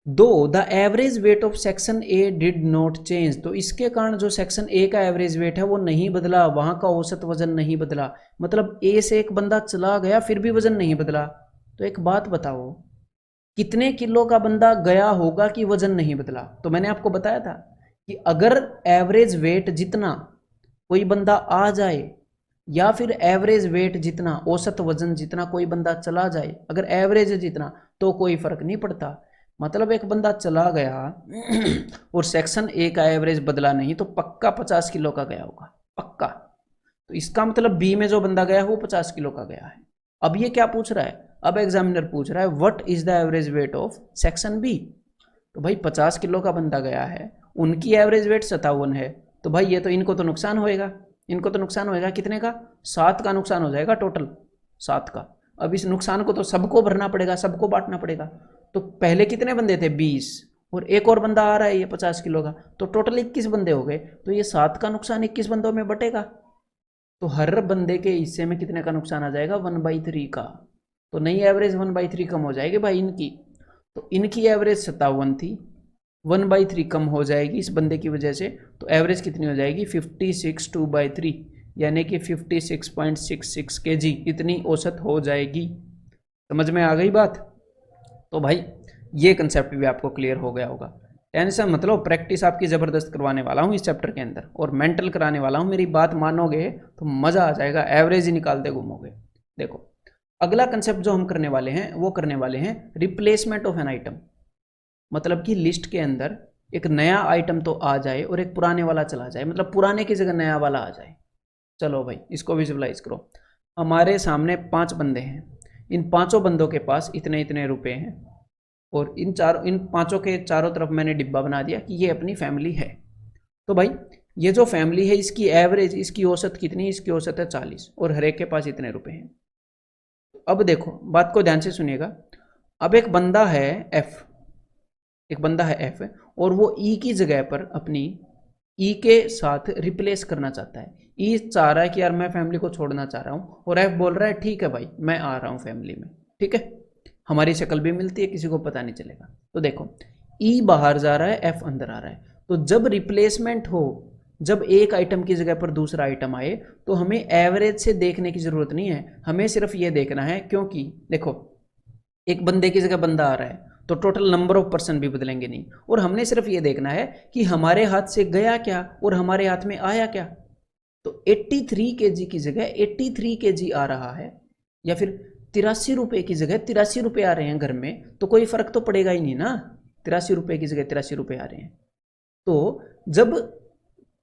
दो the average weight of section A did not change, तो इसके कारण जो सेक्शन ए का एवरेज वेट है वो नहीं बदला, वहां का औसत वजन नहीं बदला। मतलब ए से एक बंदा चला गया फिर भी वजन नहीं बदला। तो एक बात बताओ, कितने किलो का बंदा गया होगा कि वजन नहीं बदला? तो मैंने आपको बताया था कि अगर एवरेज वेट जितना कोई बंदा आ जाए या फिर एवरेज वेट जितना, औसत वजन जितना कोई बंदा चला जाए, अगर एवरेज जितना तो कोई फर्क नहीं पड़ता। मतलब एक बंदा चला गया और सेक्शन ए का एवरेज बदला नहीं तो पक्का 50 किलो का गया होगा, पक्का। तो इसका मतलब बी में जो बंदा गया वो 50 किलो का गया है। अब ये क्या पूछ रहा है, अब एग्जामिनर पूछ रहा है what is the average weight of section B. तो भाई 50 किलो का बंदा गया है, उनकी एवरेज वेट 57 है, तो भाई ये तो इनको तो नुकसान होएगा, इनको तो नुकसान होएगा कितने का? 7 का नुकसान हो जाएगा, टोटल 7 का। अब इस नुकसान को तो सबको भरना पड़ेगा, सबको बांटना पड़ेगा। तो पहले कितने बंदे थे? 20, और एक और बंदा आ रहा है ये 50 किलो का, तो टोटल 21 बंदे हो गए। तो ये 7 का नुकसान 21 बंदों में बटेगा, तो हर बंदे के हिस्से में कितने का नुकसान आ जाएगा? 1/3 का। तो नई एवरेज 1/3 कम हो जाएगी भाई इनकी। तो इनकी एवरेज 57 थी, 1/3 कम हो जाएगी इस बंदे की वजह से, तो एवरेज कितनी हो जाएगी? 56 2/3, यानी कि 56.66 kg, इतनी औसत हो जाएगी। समझ में आ गई बात? तो भाई ये कंसेप्ट भी आपको क्लियर हो गया होगा। टेंशन मतलब प्रैक्टिस आपकी ज़बरदस्त करवाने वाला हूँ इस चैप्टर के अंदर, और मेंटल कराने वाला हूँ। मेरी बात मानोगे तो मज़ा आ जाएगा, एवरेज ही निकालते घूमोगे। देखो अगला कंसेप्ट जो हम करने वाले हैं वो करने वाले हैं रिप्लेसमेंट ऑफ एन आइटम। मतलब कि लिस्ट के अंदर एक नया आइटम तो आ जाए और एक पुराने वाला चला जाए, मतलब पुराने की जगह नया वाला आ जाए। चलो भाई इसको विजुअलाइज करो। हमारे सामने 5 बंदे हैं, इन 5 बंदों के पास इतने इतने रुपए हैं, और इन 5 के चारों तरफ मैंने डिब्बा बना दिया कि ये अपनी फैमिली है। तो भाई ये जो फैमिली है इसकी एवरेज, इसकी औसत कितनी? इसकी औसत है 40, और हर एक के पास इतने रुपए हैं। अब देखो बात को ध्यान से सुनिएगा। अब एक बंदा है एफ, एक बंदा है एफ, और वो ई की जगह पर अपनी ई के साथ रिप्लेस करना चाहता है। ई चाह रहा है कि यार मैं फैमिली को छोड़ना चाह रहा हूँ, और एफ बोल रहा है ठीक है भाई मैं आ रहा हूँ फैमिली में, ठीक है, हमारी शक्ल भी मिलती है, किसी को पता नहीं चलेगा। तो देखो ई बाहर जा रहा है, एफ अंदर आ रहा है। तो जब रिप्लेसमेंट हो, जब एक आइटम की जगह पर दूसरा आइटम आए, तो हमें एवरेज से देखने की जरूरत नहीं है, हमें सिर्फ ये देखना है, क्योंकि देखो एक बंदे की जगह बंदा आ रहा है तो टोटल नंबर ऑफ पर्सन भी बदलेंगे नहीं, और हमने सिर्फ ये देखना है कि हमारे हाथ से गया क्या और हमारे हाथ में आया क्या। तो 83 kg की जगह 83 kg आ रहा है, या फिर 83 रुपये की जगह 83 रुपये आ रहे हैं घर में, तो कोई फर्क तो पड़ेगा ही नहीं ना। 83 रुपये की जगह 83 रुपये आ रहे हैं। तो जब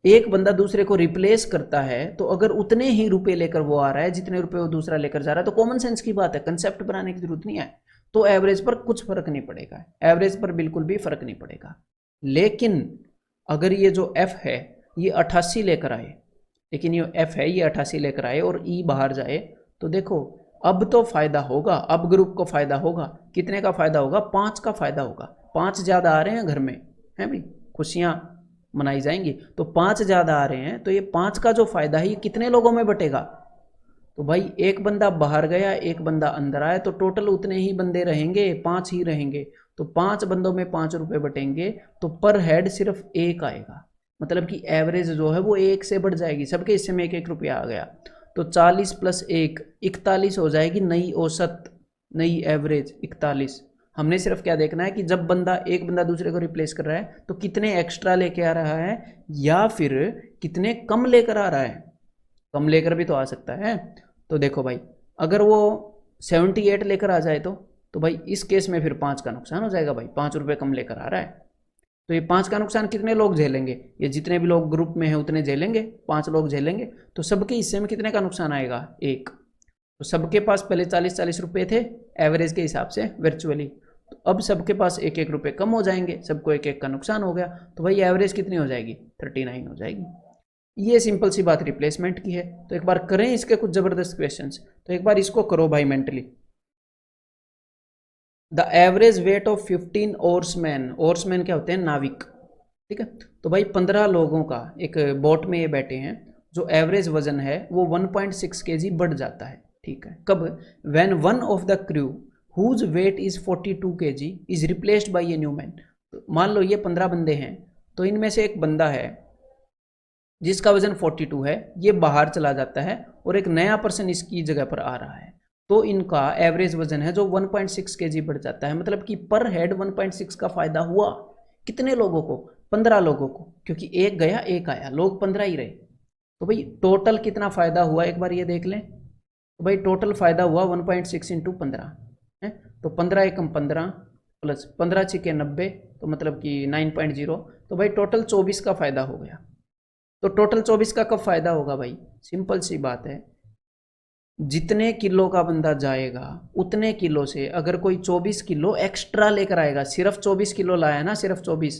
एक बंदा दूसरे को रिप्लेस करता है, तो अगर उतने ही रुपए लेकर वो आ रहा है जितने रुपए वो दूसरा लेकर जा रहा है, तो कॉमन सेंस की बात है, कंसेप्ट बनाने की जरूरत नहीं है, तो एवरेज पर कुछ फर्क नहीं पड़ेगा, एवरेज पर बिल्कुल भी फर्क नहीं पड़ेगा। लेकिन अगर ये जो एफ है ये 88 लेकर आए, लेकिन ये एफ है ये 88 लेकर आए और ई बाहर जाए, तो देखो अब तो फायदा होगा, अब ग्रुप को फायदा होगा। कितने का फायदा होगा? 5 का फायदा होगा। 5 ज्यादा आ रहे हैं घर में, हैं भाई, खुशियां मनाई जाएंगी, तो 5 ज्यादा आ रहे हैं, तो ये 5 का जो फायदा है ये कितने लोगों में बटेगा? तो भाई एक बंदा बाहर गया, एक बंदा अंदर आया, तो टोटल उतने ही बंदे रहेंगे, 5 ही रहेंगे। तो 5 बंदों में 5 रुपए बटेंगे, तो पर हेड सिर्फ 1 आएगा, मतलब कि एवरेज जो है वो 1 से बढ़ जाएगी, सबके हिस्से में 1-1 रुपया आ गया। तो 40 + 1 41 हो जाएगी नई औसत, नई एवरेज 41। हमने सिर्फ क्या देखना है कि जब एक बंदा दूसरे को रिप्लेस कर रहा है तो कितने एक्स्ट्रा लेके आ रहा है, या फिर कितने कम लेकर आ रहा है। कम लेकर भी तो आ सकता है। तो देखो भाई अगर वो 78 लेकर आ जाए तो भाई इस केस में फिर 5 का नुकसान हो जाएगा भाई, 5 रुपये कम लेकर आ रहा है। तो ये 5 का नुकसान कितने लोग झेलेंगे? ये जितने भी लोग ग्रुप में हैं उतने झेलेंगे, 5 लोग झेलेंगे। तो सबके हिस्से में कितने का नुकसान आएगा? 1। तो सबके पास पहले 40-40 रुपये थे एवरेज के हिसाब से वर्चुअली, तो अब सबके पास 1-1 रुपये कम हो जाएंगे, सबको 1-1 का नुकसान हो गया, तो भाई एवरेज कितनी हो जाएगी? 39 हो जाएगी। ये सिंपल सी बात रिप्लेसमेंट की है। तो एक बार करें इसके कुछ जबरदस्त क्वेश्चंस, तो एक बार इसको करो भाई mentally. The average weight of 15 ओर्समैन, ओर्समैन क्या होते हैं? नाविक, ठीक है। तो भाई 15 लोगों का एक बोट में ये बैठे हैं, जो एवरेज वजन है वो 1.6 kg बढ़ जाता है, ठीक है। कब? When one of the crew whose weight is 42 kg is replaced by a new man. मान लो ये 15 बंदे हैं, तो इनमें से एक बंदा है जिसका वजन 42 है, ये बाहर चला जाता है और एक नया पर्सन इसकी जगह पर आ रहा है, तो इनका एवरेज वजन है जो 1.6 kg बढ़ जाता है। मतलब कि पर हेड 1.6 का फायदा हुआ। कितने लोगों को? 15 लोगों को, क्योंकि एक गया एक आया, लोग 15 ही रहे। तो भाई टोटल कितना फायदा हुआ एक बार ये देख लें। तो भाई टोटल फायदा हुआ 1.6 इंटू 15 है, तो 15 एकम 15 प्लस 15 छिके 90, तो मतलब कि 9.0, तो भाई टोटल 24 का फायदा हो गया। तो टोटल 24 का कब फायदा होगा भाई? सिंपल सी बात है, जितने किलो का बंदा जाएगा उतने किलो से अगर कोई 24 किलो एक्स्ट्रा लेकर आएगा, सिर्फ 24 किलो लाया ना, सिर्फ 24,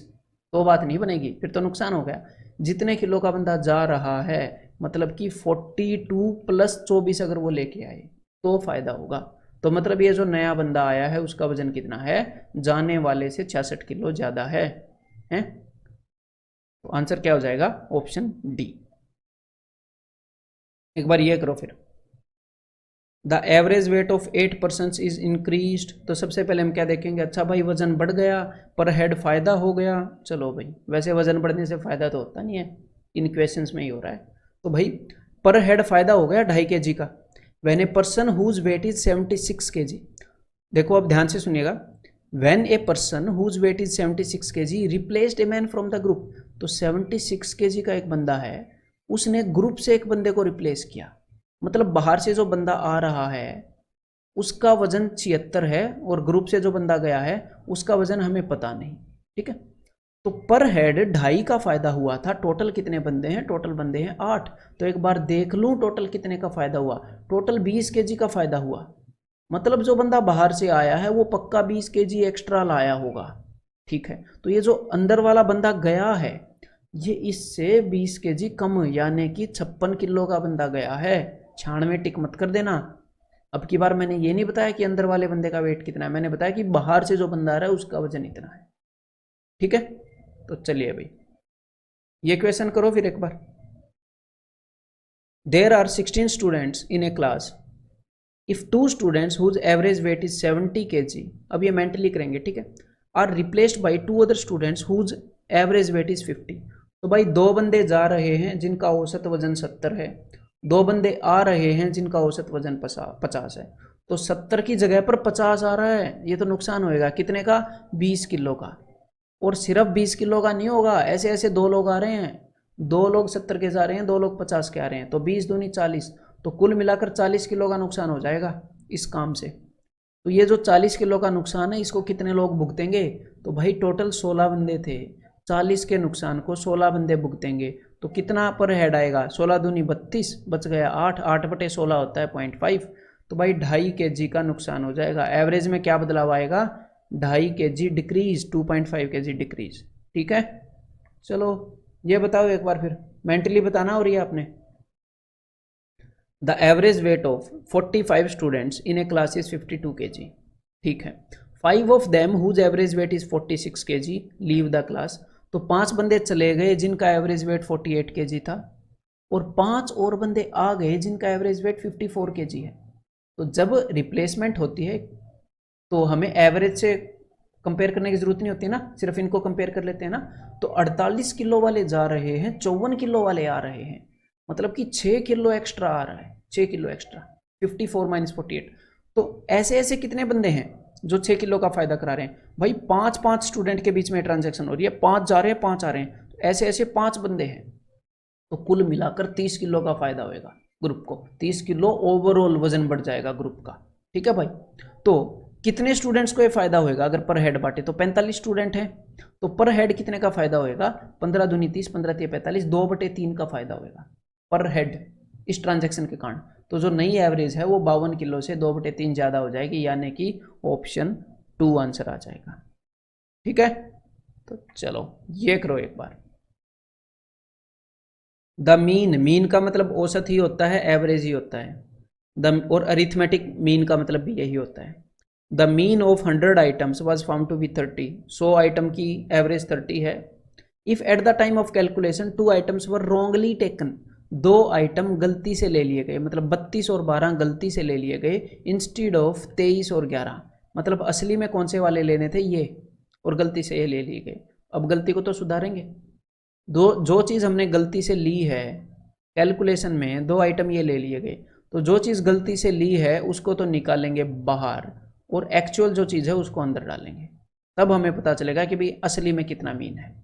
तो बात नहीं बनेगी, फिर तो नुकसान हो गया। जितने किलो का बंदा जा रहा है मतलब कि 42 प्लस 24 अगर वो लेके आए तो फायदा होगा। तो मतलब ये जो नया बंदा आया है उसका वजन कितना है? जाने वाले से 66 किलो ज्यादा है, हैं? तो आंसर क्या हो जाएगा? Option D. एक बार ये करो फिर, the average weight of 8 persons is increased. तो सबसे पहले हम क्या देखेंगे? अच्छा भाई वजन बढ़ गया, पर हेड फायदा हो गया। चलो भाई, वैसे वजन बढ़ने से फायदा तो होता नहीं है, इन क्वेश्चंस में ही हो रहा है। तो भाई पर हेड फायदा हो गया 2.5 kg का। When a person whose weight is 76 kg, देखो अब ध्यान से सुनिएगा, when a person whose weight is 76 kg replaced a man from the group. तो 76 kg का एक बंदा है, उसने ग्रुप से एक बंदे को रिप्लेस किया, मतलब बाहर से जो बंदा आ रहा है उसका वजन 76 है और ग्रुप से जो बंदा गया है उसका वजन हमें पता नहीं, ठीक है। तो पर हेड 2.5 का फायदा हुआ था। टोटल कितने बंदे हैं? टोटल बंदे हैं 8। तो एक बार देख लूं टोटल कितने का फायदा हुआ। टोटल 20 kg का फायदा हुआ, मतलब जो बंदा बाहर से आया है वो पक्का 20 kg एक्स्ट्रा लाया होगा, ठीक है। तो ये जो अंदर वाला बंदा गया है ये इससे 20 kg कम, यानी कि 56 किलो का बंदा गया है। 96 टिक मत कर देना। अब की बार मैंने ये नहीं बताया कि अंदर वाले बंदे का वेट कितना है, मैंने बताया कि बाहर से जो बंदा आ रहा है उसका वजन इतना है, ठीक है। तो चलिए भाई ये क्वेश्चन करो फिर एक बार। There are 16 students in a class, if 2 students whose average weight is 70 kg, अब ये मेंटली करेंगे, ठीक है, are replaced by 2 other students whose average weight is 50। तो भाई 2 बंदे जा रहे हैं जिनका औसत वजन 70 है, 2 बंदे आ रहे हैं जिनका औसत वजन 50 है। तो 70 की जगह पर 50 आ रहा है, ये तो नुकसान होएगा। कितने का? 20 किलो का। और सिर्फ 20 किलो का नहीं होगा, ऐसे ऐसे 2 लोग आ रहे हैं, 2 लोग 70 के जा रहे हैं, 2 लोग 50 के आ रहे हैं, तो 20 दूनी 40, तो कुल मिलाकर 40 किलो का नुकसान हो जाएगा इस काम से। तो ये जो 40 किलो का नुकसान है इसको कितने लोग भुगतेंगे? तो भाई टोटल 16 बंदे थे, 40 के नुकसान को 16 बंदे भुगतेंगे, तो कितना पर हेड आएगा? 16 दूनी 32, बच गया 8, 8/16 होता है 0.5। तो भाई 2.5 kg का नुकसान हो जाएगा। एवरेज में क्या बदलाव आएगा? 2.5 kg डिक्रीज, 2.5 kg डिक्रीज, ठीक है। चलो ये बताओ एक बार फिर, मेंटली बताना। और ये आपने the average weight of 45 students in a class is 52 kg, ठीक है। 5 of them whose average weight is 46 kg leave the class. तो 5 बंदे चले गए जिनका एवरेज वेट 48 kg था, और 5 और बंदे आ गए जिनका एवरेज वेट 54 kg है। तो जब रिप्लेसमेंट होती है तो हमें एवरेज से कंपेयर करने की जरूरत नहीं होती ना, सिर्फ इनको कंपेयर कर लेते हैं ना। तो 48 किलो वाले जा रहे हैं, 54 किलो वाले आ रहे हैं, मतलब कि 6 किलो एक्स्ट्रा आ रहा है, 6 किलो एक्स्ट्रा, 54 माइनस 48। तो ऐसे ऐसे कितने बंदे हैं जो 6 किलो का फायदा करा रहे हैं? भाई 5-5 स्टूडेंट के बीच में ट्रांजैक्शन हो रही है, 5 जा रहे हैं 5 आ रहे हैं, तो ऐसे ऐसे 5 बंदे हैं, तो कुल मिलाकर 30 किलो का फायदा होएगा ग्रुप को। 30 किलो ओवरऑल वजन बढ़ जाएगा ग्रुप का, ठीक है भाई। तो कितने स्टूडेंट्स को ये फायदा होएगा? अगर पर हेड बांटे तो 45 स्टूडेंट हैं, तो पर हेड कितने का फायदा होएगा? 15 दूनी 30, 15 तिया 45, 2/3 का फायदा होएगा पर हेड इस ट्रांजैक्शन के कारण। तो जो नई एवरेज है वो 52 किलो से 2/3 ज़्यादा हो जाएगी, यानी कि ऑप्शन 2 आंसर आ जाएगा, ठीक है। तो चलो ये करो एक बार। द मीन का मतलब औसत ही होता है, एवरेज ही होता है। और अरिथमेटिक मीन का मतलब भी यही होता है। The mean of 100 items was found to be 30। 100 item की एवरेज 30 है। If at the time of calculation 2 items were wrongly taken, दो आइटम गलती से ले लिए गए, मतलब 32 और 12 गलती से ले लिए गए इंस्टीड ऑफ 23 और 11। मतलब असली में कौन से वाले लेने थे ये, और गलती से ये ले लिए गए। अब गलती को तो सुधारेंगे। दो जो चीज़ हमने गलती से ली है कैलकुलेशन में, दो आइटम ये ले लिए गए, तो जो चीज़ गलती से ली है उसको तो निकालेंगे बाहर, और एक्चुअल जो चीज़ है उसको अंदर डालेंगे, तब हमें पता चलेगा कि भाई असली में कितना मीन है।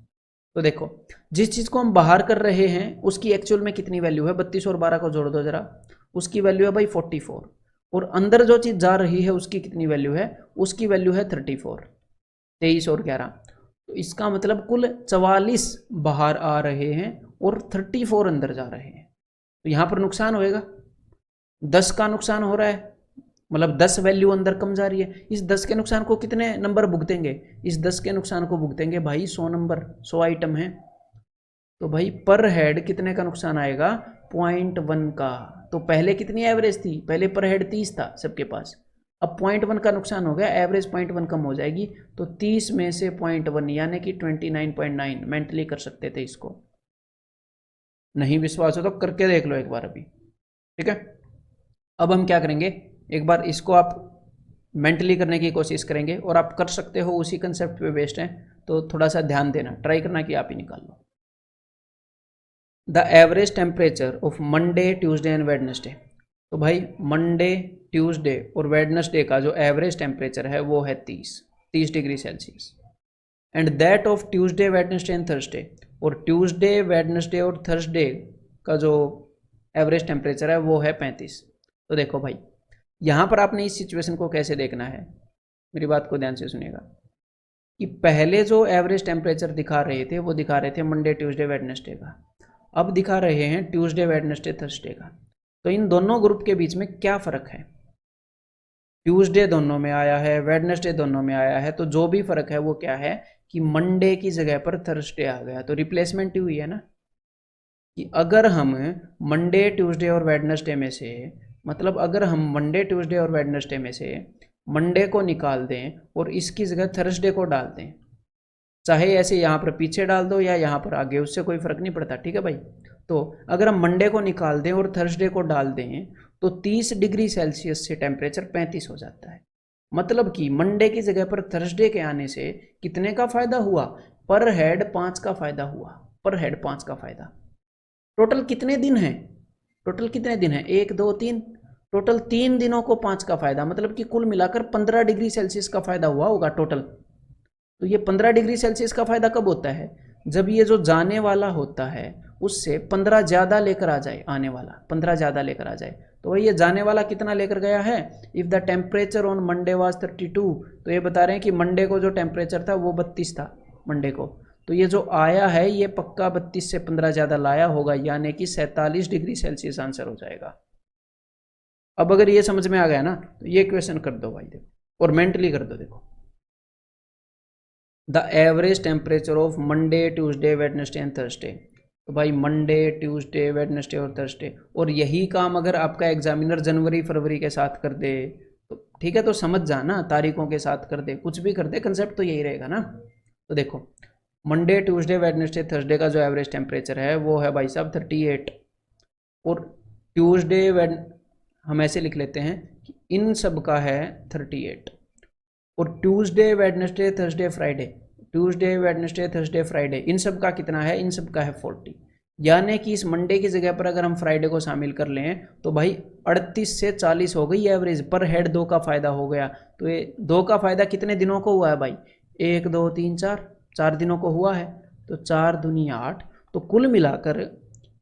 तो देखो, जिस चीज़ को हम बाहर कर रहे हैं उसकी एक्चुअल में कितनी वैल्यू है, 32 और 12 को जोड़ दो जरा, उसकी वैल्यू है भाई 44। और अंदर जो चीज़ जा रही है उसकी कितनी वैल्यू है, उसकी वैल्यू है 34, 23 और 11। तो इसका मतलब कुल 44 बाहर आ रहे हैं और 34 अंदर जा रहे हैं। तो यहाँ पर नुकसान होएगा, 10 का नुकसान हो रहा है, मतलब 10 वैल्यू अंदर कम जा रही है। इस 10 के नुकसान को कितने नंबर भुगतेंगे, इस 10 के नुकसान को भुगतेंगे भाई 100 नंबर, 100 आइटम है। तो भाई पर हेड कितने का नुकसान आएगा, 0.1 का। तो पहले कितनी एवरेज थी, पहले पर हेड 30 था सबके पास, अब 0.1 का नुकसान हो गया, एवरेज 0.1 कम हो जाएगी। तो 30 में से 0.1 यानी कि 29.9 मेंटली कर सकते थे इसको। नहीं विश्वास हो तो करके देख लो एक बार अभी, ठीक है। अब हम क्या करेंगे, एक बार इसको आप मेंटली करने की कोशिश करेंगे, और आप कर सकते हो, उसी कंसेप्ट पे बेस्ड है, तो थोड़ा सा ध्यान देना, ट्राई करना कि आप ही निकाल लो। The average temperature of Monday Tuesday and Wednesday. तो भाई मंडे ट्यूसडे और वेडनेसडे का जो एवरेज टेम्परेचर है वो है 30 degree Celsius, and that of Tuesday Wednesday and Thursday. और ट्यूसडे वेडनेसडे और थर्सडे का जो एवरेज टेम्परेचर है वो है 35। तो देखो भाई, यहाँ पर आपने इस सिचुएशन को कैसे देखना है, मेरी बात को ध्यान से सुनिएगा, कि पहले जो एवरेज टेम्परेचर दिखा रहे थे वो दिखा रहे थे मंडे ट्यूसडे वेडनेसडे का, अब दिखा रहे हैं ट्यूसडे वेडनेसडे थर्सडे का। तो इन दोनों ग्रुप के बीच में क्या फ़र्क है, ट्यूसडे दोनों में आया है, वेडनेसडे दोनों में आया है, तो जो भी फ़र्क है वो क्या है कि मंडे की जगह पर थर्सडे आ गया, तो रिप्लेसमेंट ही हुई है ना। कि अगर हम मंडे ट्यूसडे और वेडनेसडे में से, मतलब अगर हम मंडे ट्यूसडे और वेडनेसडे में से मंडे को निकाल दें और इसकी जगह थर्सडे को डाल दें, चाहे ऐसे यहाँ पर पीछे डाल दो या यहाँ पर आगे, उससे कोई फर्क नहीं पड़ता, ठीक है भाई। तो अगर हम मंडे को निकाल दें और थर्सडे को डाल दें तो 30 डिग्री सेल्सियस से टेम्परेचर 35 हो जाता है। मतलब कि मंडे की जगह पर थर्सडे के आने से कितने का फायदा हुआ, पर हेड 5 का फायदा हुआ, पर हेड 5 का फायदा। टोटल कितने दिन है, टोटल कितने दिन है, 1 2 3, टोटल 3 दिनों को 5 का फायदा, मतलब कि कुल मिलाकर 15 डिग्री सेल्सियस का फायदा हुआ होगा टोटल। तो ये 15 डिग्री सेल्सियस का फायदा कब होता है, जब ये जो जाने वाला होता है उससे 15 ज़्यादा लेकर आ जाए, आने वाला 15 ज़्यादा लेकर आ जाए। तो वही ये जाने वाला कितना लेकर गया है, if the temperature on Monday was 32, तो ये बता रहे हैं कि मंडे को जो टेम्परेचर था वो 32 था मंडे को, तो ये जो आया है ये पक्का 32 से 15 ज़्यादा लाया होगा, यानी कि 47 डिग्री सेल्सियस आंसर हो जाएगा। अब अगर ये समझ में आ गया ना तो ये क्वेश्चन कर दो भाई, देखो और मेंटली कर दो। देखो, the average temperature of Monday Tuesday Wednesday and Thursday. तो भाई मंडे ट्यूसडे वेडनेसडे और थर्सडे, और यही काम अगर आपका एग्जामिनर जनवरी फरवरी के साथ कर दे तो ठीक है, तो समझ जाना, तारीखों के साथ कर दे, कुछ भी कर दे, कंसेप्ट तो यही रहेगा ना। तो देखो, मंडे ट्यूसडे वेडनेसडे थर्सडे का जो एवरेज टेम्परेचर है वो है भाई साहब 38, और ट्यूसडे वेड हम ऐसे लिख लेते हैं कि इन सब का है 38, और Tuesday Wednesday Thursday Friday, Tuesday Wednesday Thursday Friday, इन सब का कितना है, इन सब का है 40। यानी कि इस मंडे की जगह पर अगर हम फ्राइडे को शामिल कर लें तो भाई 38 से 40 हो गई एवरेज, पर हेड 2 का फायदा हो गया। तो ये 2 का फायदा कितने दिनों को हुआ है भाई, 1 2 3 4, 4 दिनों को हुआ है, तो 4 दूनी 8। तो कुल मिलाकर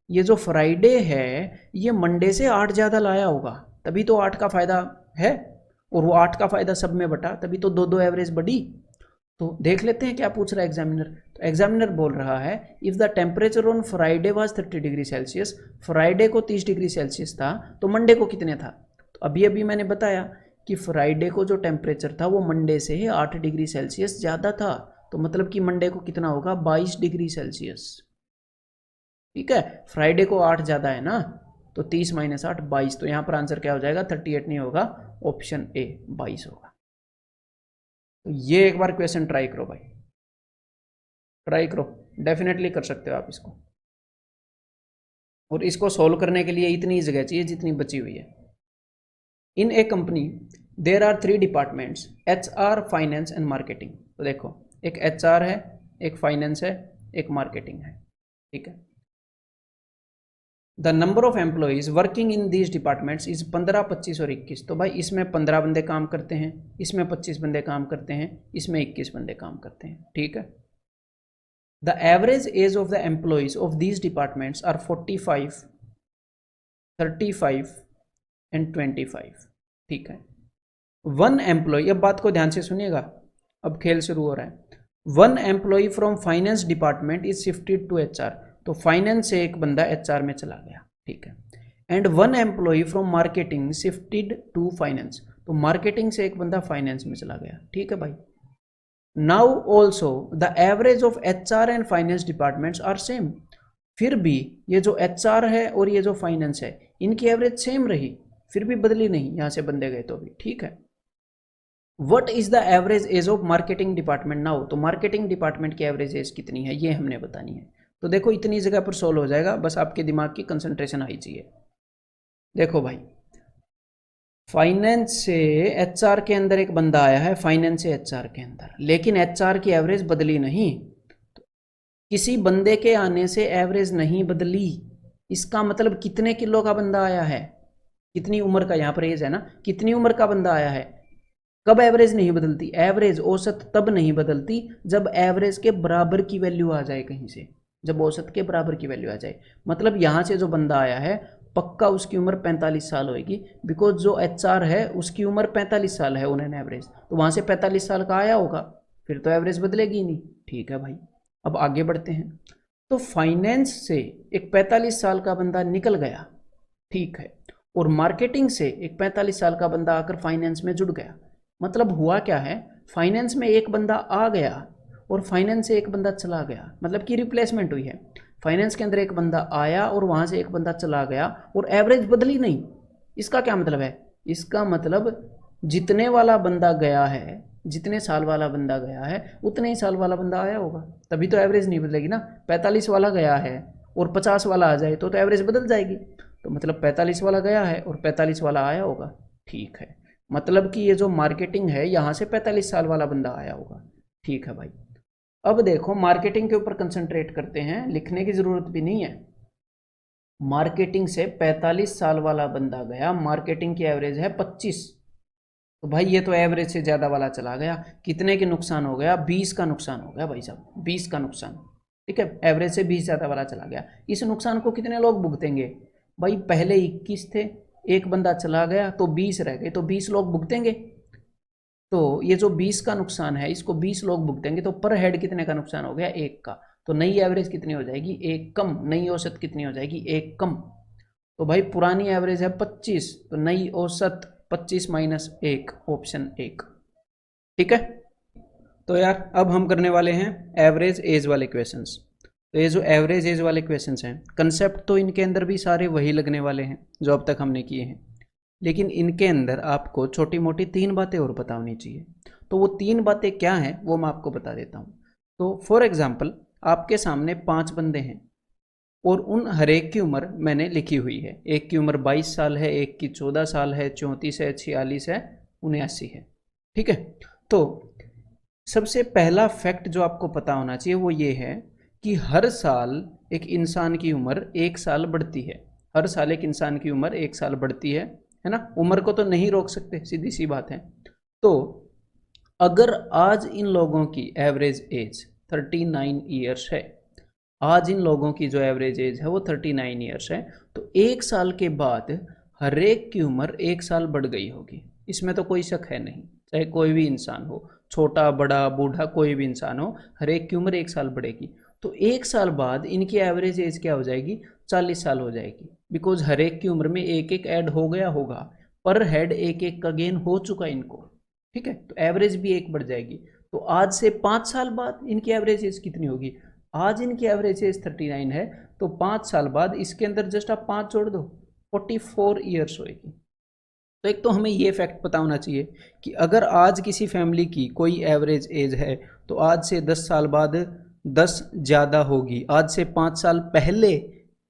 ये जो फ्राइडे है ये मंडे से 8 ज़्यादा लाया होगा, तभी तो 8 का फायदा है, और वो 8 का फायदा सब में बटा, तभी तो 2 2 एवरेज बढ़ी। तो देख लेते हैं क्या पूछ रहा है एग्जामिनर। तो एग्जामिनर बोल रहा है if the temperature on Friday was 30 degree Celsius, Friday को 30 डिग्री सेल्सियस था, तो मंडे को कितने था। तो अभी अभी मैंने बताया कि फ्राइडे को जो टेम्परेचर था वो मंडे से 8 डिग्री सेल्सियस ज़्यादा था, तो मतलब कि मंडे को कितना होगा, 22 डिग्री सेल्सियस। ठीक है, फ्राइडे को 8 ज़्यादा है ना, तो 30 माइनस 8 22, तो यहाँ पर आंसर क्या हो जाएगा, 38 नहीं होगा, ऑप्शन ए 22 होगा। तो ये एक बार क्वेश्चन ट्राई करो भाई, ट्राई करो, डेफिनेटली कर सकते हो आप इसको। और इसको सोल्व करने के लिए इतनी जगह चाहिए जितनी बची हुई है। In a company there are 3 departments, HR, finance and marketing. तो देखो, एक HR है, एक फाइनेंस है, एक मार्केटिंग है, ठीक है। The number of employees working in these departments is 15, 25 और 21। तो भाई इसमें 15 बंदे काम करते हैं, इसमें 25 बंदे काम करते हैं, इसमें 21 बंदे काम करते हैं, ठीक है। The average age of the employees of these departments are 45, 35 and 25, ठीक है। वन एम्प्लॉय, अब बात को ध्यान से सुनिएगा, अब खेल शुरू हो रहा है। One employee from finance department is shifted to HR। तो फाइनेंस से एक बंदा HR में चला गया, ठीक है। And one employee from marketing shifted to finance. तो मार्केटिंग से एक बंदा फाइनेंस में चला गया, ठीक है भाई। Now also the average of HR and finance departments are same. फिर भी ये जो HR है और ये जो फाइनेंस है, इनकी एवरेज सेम रही, फिर भी बदली नहीं, यहां से बंदे गए तो भी, ठीक है। What is the average age of marketing department now. तो मार्केटिंग डिपार्टमेंट की एवरेज एज कितनी है, ये हमने बतानी है। तो देखो, इतनी जगह पर सोल्व हो जाएगा, बस आपके दिमाग की कंसंट्रेशन आई चाहिए। देखो भाई, फाइनेंस से HR के अंदर एक बंदा आया है, फाइनेंस से HR के अंदर, लेकिन HR की एवरेज बदली नहीं। तो किसी बंदे के आने से एवरेज नहीं बदली, इसका मतलब कितने किलो का बंदा आया है, कितनी उम्र का, यहाँ पर एज है ना, कितनी उम्र का बंदा आया है। कब एवरेज नहीं बदलती, एवरेज औसत तब नहीं बदलती जब एवरेज के बराबर की वैल्यू आ जाए कहीं से, जब औसत के बराबर की वैल्यू आ जाए। मतलब यहाँ से जो बंदा आया है, पक्का उसकी उम्र 45 साल होगी, बिकॉज जो HR है उसकी उम्र 45 साल है उन्होंने एवरेज, तो वहाँ से 45 साल का आया होगा, फिर तो एवरेज बदलेगी नहीं, ठीक है भाई। अब आगे बढ़ते हैं। तो फाइनेंस से एक 45 साल का बंदा निकल गया, ठीक है, और मार्केटिंग से एक 45 साल का बंदा आकर फाइनेंस में जुड़ गया। मतलब हुआ क्या है, फाइनेंस में एक बंदा आ गया और फाइनेंस से एक बंदा चला गया, मतलब कि रिप्लेसमेंट हुई है। फाइनेंस के अंदर एक बंदा आया और वहाँ से एक बंदा चला गया और एवरेज बदली नहीं। इसका क्या मतलब है, इसका मतलब जितने वाला बंदा गया है, जितने साल वाला बंदा गया है, उतने ही साल वाला बंदा आया होगा, तभी तो एवरेज नहीं बदलेगी ना। 45 वाला गया है और 50 वाला आ जाए तो एवरेज बदल जाएगी। तो मतलब 45 वाला गया है और 45 वाला आया होगा, ठीक है। मतलब कि ये जो मार्केटिंग है, यहाँ से 45 साल वाला बंदा आया होगा, ठीक है भाई। अब देखो, मार्केटिंग के ऊपर कंसंट्रेट करते हैं, लिखने की जरूरत भी नहीं है। मार्केटिंग से 45 साल वाला बंदा गया, मार्केटिंग की एवरेज है 25। तो भाई ये तो एवरेज से ज़्यादा वाला चला गया, कितने के नुकसान हो गया, 20 का नुकसान हो गया भाई साहब, 20 का नुकसान, ठीक है। एवरेज से 20 ज़्यादा वाला चला गया। इस नुकसान को कितने लोग भुगतेंगे भाई, पहले 21 थे, एक बंदा चला गया तो 20 रह गए, तो 20 लोग भुगतेंगे। तो ये जो 20 का नुकसान है, इसको 20 लोग भुगतेंगे, तो पर हेड कितने का नुकसान हो गया, 1 का। तो नई एवरेज कितनी हो जाएगी, 1 कम। नई औसत कितनी हो जाएगी, 1 कम। तो भाई पुरानी एवरेज है 25, तो नई औसत 25 माइनस 1, ऑप्शन 1, ठीक है। तो यार अब हम करने वाले हैं एवरेज एज वाले क्वेश्चंस। तो ये जो एवरेज एज वाले क्वेश्चंस हैं, कंसेप्ट तो इनके अंदर भी सारे वही लगने वाले हैं जो अब तक हमने किए हैं, लेकिन इनके अंदर आपको छोटी मोटी 3 बातें और पता होनी चाहिए। तो वो 3 बातें क्या हैं वो मैं आपको बता देता हूँ। तो फॉर एग्जांपल, आपके सामने 5 बंदे हैं और उन हर एक की उम्र मैंने लिखी हुई है। एक की उम्र 22 साल है, एक की 14 साल है, 34 है, 46 है, 79 है, ठीक है। तो सबसे पहला फैक्ट जो आपको पता होना चाहिए वो ये है कि हर साल एक इंसान की उम्र 1 साल बढ़ती है। हर साल एक इंसान की उम्र 1 साल बढ़ती है ना। उम्र को तो नहीं रोक सकते, सीधी सी बात है। तो अगर आज इन लोगों की एवरेज एज 39 ईयर्स है, आज इन लोगों की जो एवरेज एज है वो 39 ईयर्स है, तो 1 साल के बाद हर एक की उम्र 1 साल बढ़ गई होगी, इसमें तो कोई शक है नहीं। चाहे कोई भी इंसान हो, छोटा बड़ा बूढ़ा कोई भी इंसान हो, हर एक की उम्र 1 साल बढ़ेगी। तो 1 साल बाद इनकी एवरेज एज क्या हो जाएगी, 40 साल हो जाएगी, बिकॉज हर एक की उम्र में एक एक ऐड हो गया होगा, पर हेड एक एक का गेन हो चुका इनको, ठीक है। तो एवरेज भी 1 बढ़ जाएगी। तो आज से 5 साल बाद इनकी एवरेज एज कितनी होगी, आज इनकी एवरेज एज 39 है, तो 5 साल बाद इसके अंदर जस्ट आप 5 जोड़ दो, 44 ईयर्स होएगी। तो एक तो हमें ये फैक्ट पता होना चाहिए कि अगर आज किसी फैमिली की कोई एवरेज एज है तो आज से 10 साल बाद 10 ज़्यादा होगी, आज से 5 साल पहले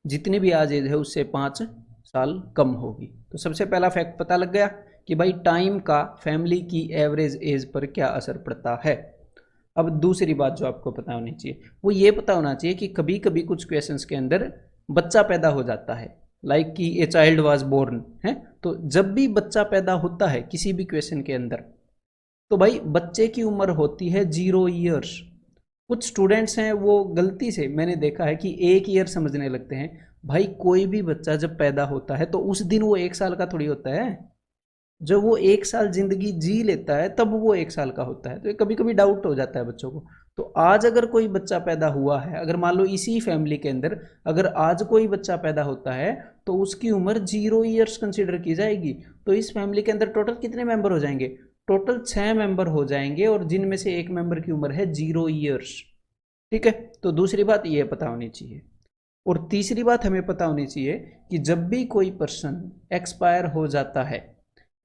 जितनी भी आज एज है उससे 5 साल कम होगी। तो सबसे पहला फैक्ट पता लग गया कि भाई टाइम का फैमिली की एवरेज एज पर क्या असर पड़ता है। अब दूसरी बात जो आपको पता होनी चाहिए वो ये पता होना चाहिए कि कभी कभी कुछ क्वेश्चंस के अंदर बच्चा पैदा हो जाता है, लाइक कि ए चाइल्ड वाज बोर्न है। तो जब भी बच्चा पैदा होता है किसी भी क्वेश्चन के अंदर, तो भाई बच्चे की उम्र होती है 0 ईयर्स। कुछ स्टूडेंट्स हैं वो गलती से मैंने देखा है कि 1 ईयर समझने लगते हैं। भाई कोई भी बच्चा जब पैदा होता है तो उस दिन वो 1 साल का थोड़ी होता है। जब वो 1 साल जिंदगी जी लेता है तब वो 1 साल का होता है। तो ये कभी कभी डाउट हो जाता है बच्चों को। तो आज अगर कोई बच्चा पैदा हुआ है, अगर मान लो इसी फैमिली के अंदर अगर आज कोई बच्चा पैदा होता है तो उसकी उम्र 0 ईयर्स कंसिडर की जाएगी। तो इस फैमिली के अंदर टोटल कितने मेंबर हो जाएंगे? टोटल 6 मेंबर हो जाएंगे, और जिनमें से एक मेंबर की उम्र है 0 ईयर्स। ठीक है, तो दूसरी बात ये पता होनी चाहिए। और तीसरी बात हमें पता होनी चाहिए कि जब भी कोई पर्सन एक्सपायर हो जाता है,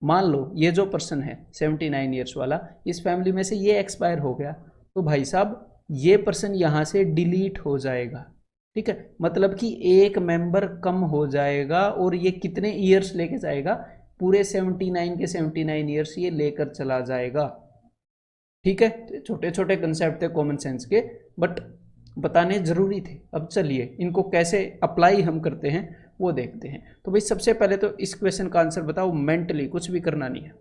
मान लो ये जो पर्सन है 79 ईयर्स वाला, इस फैमिली में से ये एक्सपायर हो गया, तो भाई साहब ये पर्सन यहाँ से डिलीट हो जाएगा। ठीक है, मतलब कि एक मेंबर कम हो जाएगा, और ये कितने ईयर्स लेके जाएगा? पूरे 79 के 79 ईयर्स ये लेकर चला जाएगा। ठीक है, तो छोटे छोटे कंसेप्ट थे कॉमन सेंस के, बट बताने जरूरी थे। अब चलिए इनको कैसे अप्लाई हम करते हैं वो देखते हैं। तो भाई सबसे पहले तो इस क्वेश्चन का आंसर बताओ मेंटली, कुछ भी करना नहीं है।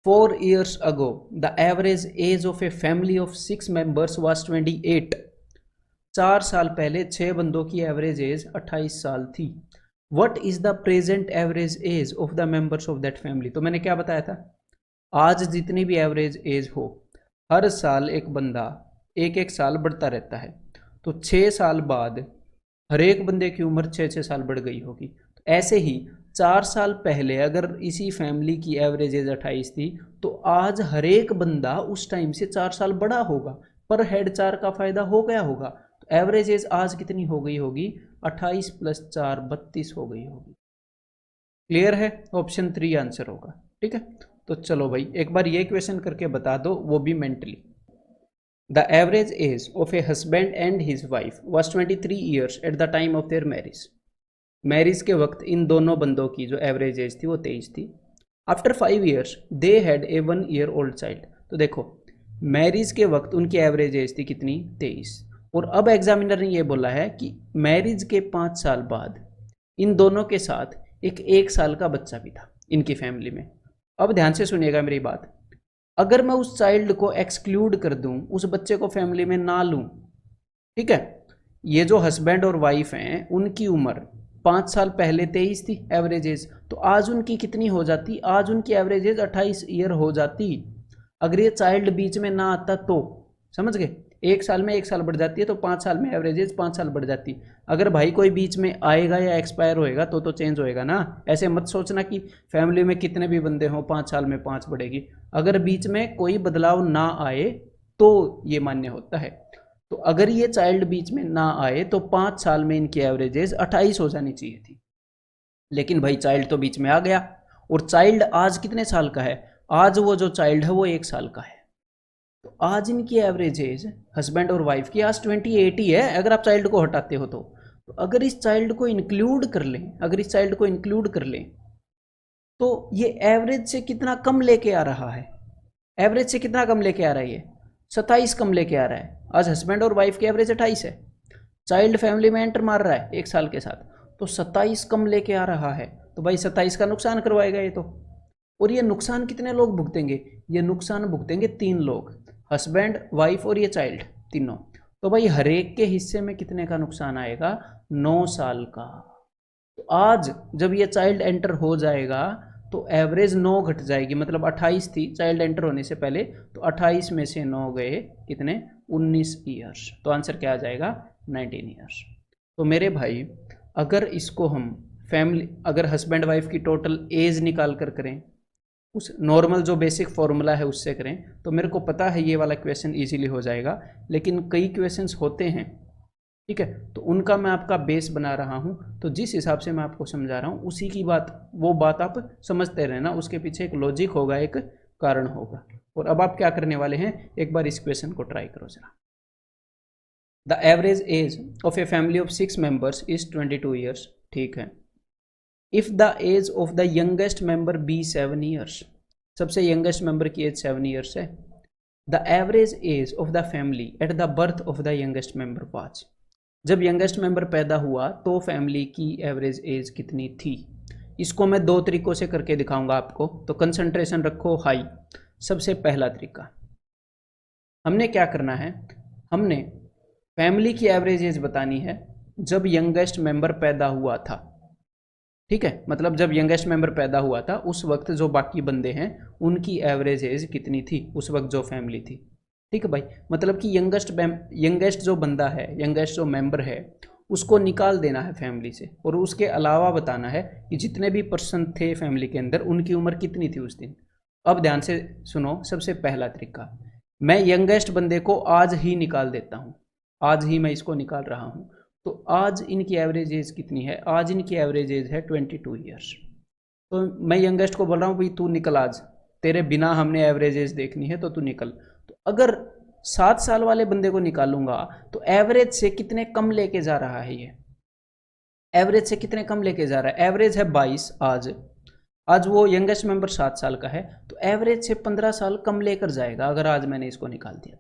4 years ago the average age of a family of 6 members was 28। 4 साल पहले 6 बंदों की एवरेज एज 28 साल थी। What is the present average age of the members of that family? तो मैंने क्या बताया था, आज जितनी भी एवरेज एज हो, हर साल एक बंदा एक एक साल बढ़ता रहता है। तो 6 साल बाद हर एक बंदे की उम्र 6-6 साल बढ़ गई होगी। तो ऐसे ही 4 साल पहले अगर इसी फैमिली की एवरेज एज 28 थी, तो आज हर एक बंदा उस टाइम से 4 साल बड़ा होगा, पर हेड 4 का फायदा हो गया होगा। तो एवरेज एज आज कितनी हो गई होगी? 28 + 4 32 हो गई होगी। क्लियर है? ऑप्शन 3 आंसर होगा। ठीक है, तो चलो भाई एक बार ये क्वेश्चन करके बता दो, वो भी mentally. The average age of a husband and his wife was 23 years at the time of their marriage। Marriage के वक्त इन दोनों बंदों की जो एवरेज एज थी वो 23 थी। After 5 years they had a 1 year old child। तो देखो मैरिज के वक्त उनकी एवरेज एज थी कितनी? 23। और अब एग्जामिनर ने ये बोला है कि मैरिज के 5 साल बाद इन दोनों के साथ एक साल का बच्चा भी था इनकी फैमिली में। अब ध्यान से सुनिएगा मेरी बात, अगर मैं उस चाइल्ड को एक्सक्लूड कर दूं, उस बच्चे को फैमिली में ना लूं, ठीक है, ये जो हस्बैंड और वाइफ हैं उनकी उम्र 5 साल पहले 23 थी एवरेज एज, तो आज उनकी कितनी हो जाती? आज उनकी एवरेज एज 28 ईयर हो जाती। अगर ये चाइल्ड बीच में ना आता तो, समझ गए, 1 साल में 1 साल बढ़ जाती है, तो 5 साल में एवरेज एज 5 साल बढ़ जाती। अगर भाई कोई बीच में आएगा या एक्सपायर होएगा तो चेंज होएगा ना। ऐसे मत सोचना कि फैमिली में कितने भी बंदे हों 5 साल में 5 बढ़ेगी। अगर बीच में कोई बदलाव ना आए तो ये मान्य होता है। तो अगर ये चाइल्ड बीच में ना आए तो 5 साल में इनकी एवरेज एज 28 हो जानी चाहिए थी। लेकिन भाई चाइल्ड तो बीच में आ गया, और चाइल्ड आज कितने साल का है? आज वो जो चाइल्ड है वो 1 साल का है। तो आज इनकी एवरेज एज हस्बैंड और वाइफ की आज 28 ही है, अगर आप चाइल्ड को हटाते हो तो अगर इस चाइल्ड को इंक्लूड कर लें, अगर इस चाइल्ड को इंक्लूड कर लें तो ये एवरेज से कितना कम लेके आ रहा है? एवरेज से कितना कम लेके आ रहा है? ये 27 कम लेके आ रहा है। आज हस्बैंड और वाइफ की एवरेज 28 है, चाइल्ड फैमिली में एंटर मार रहा है 1 साल के साथ, तो 27 कम लेके आ रहा है। तो भाई 27 का नुकसान करवाएगा ये तो। और ये नुकसान कितने लोग भुगतेंगे? ये नुकसान भुगतेंगे 3 लोग, हस्बैंड, वाइफ और ये चाइल्ड, तीनों। तो भाई हर एक के हिस्से में कितने का नुकसान आएगा? 9 साल का। तो आज जब ये चाइल्ड एंटर हो जाएगा तो एवरेज 9 घट जाएगी, मतलब 28 थी चाइल्ड एंटर होने से पहले, तो 28 में से 9 गए कितने? 19 ईयर्स। तो आंसर क्या आ जाएगा? 19 ईयर्स। तो मेरे भाई अगर इसको हम फैमिली, अगर हस्बैंड वाइफ की टोटल एज निकाल कर करें, उस नॉर्मल जो बेसिक फॉर्मूला है उससे करें, तो मेरे को पता है ये वाला क्वेश्चन इजीली हो जाएगा। लेकिन कई क्वेश्चंस होते हैं, ठीक है, तो उनका मैं आपका बेस बना रहा हूँ। तो जिस हिसाब से मैं आपको समझा रहा हूँ उसी की बात, वो बात आप समझते रहना, उसके पीछे एक लॉजिक होगा, एक कारण होगा। और अब आप क्या करने वाले हैं, एक बार इस क्वेश्चन को ट्राई करो जरा। The average age of a family of 6 members is 22 years, ठीक है। If the age of the youngest member be 7 years, सबसे यंगेस्ट मेंबर की एज 7 ईयर्स है। The average age of the family at the birth of the youngest member was, जब यंगेस्ट मेंबर पैदा हुआ तो फैमिली की एवरेज एज कितनी थी। इसको मैं 2 तरीकों से करके दिखाऊंगा आपको, तो कंसंट्रेशन रखो हाई। सबसे पहला तरीका, हमने क्या करना है, हमने फैमिली की एवरेज एज बतानी है जब यंगेस्ट मेंबर पैदा हुआ था, ठीक है। मतलब जब यंगेस्ट मेंबर पैदा हुआ था उस वक्त जो बाकी बंदे हैं उनकी एवरेज एज कितनी थी उस वक्त जो फैमिली थी, ठीक है भाई। मतलब कि यंगेस्ट जो बंदा है, यंगेस्ट जो मेंबर है, उसको निकाल देना है फैमिली से, और उसके अलावा बताना है कि जितने भी पर्सन थे फैमिली के अंदर उनकी उम्र कितनी थी उस दिन। अब ध्यान से सुनो, सबसे पहला तरीका, मैं यंगेस्ट बंदे को आज ही निकाल देता हूँ, आज ही मैं इसको निकाल रहा हूँ। तो आज इनकी एवरेज एज कितनी है, आज इनकी एवरेज एज है 22 ईयर्स। तो मैं यंगेस्ट को बोल रहा हूँ भाई तू निकल, आज तेरे बिना हमने एवरेज एज देखनी है तो तू निकल। तो अगर 7 साल वाले बंदे को निकालूंगा तो एवरेज से कितने कम लेके जा रहा है, ये एवरेज से कितने कम लेके जा रहा है। एवरेज है 22 आज वो यंगेस्ट मेंबर 7 साल का है, तो एवरेज से 15 साल कम लेकर जाएगा अगर आज मैंने इसको निकाल दिया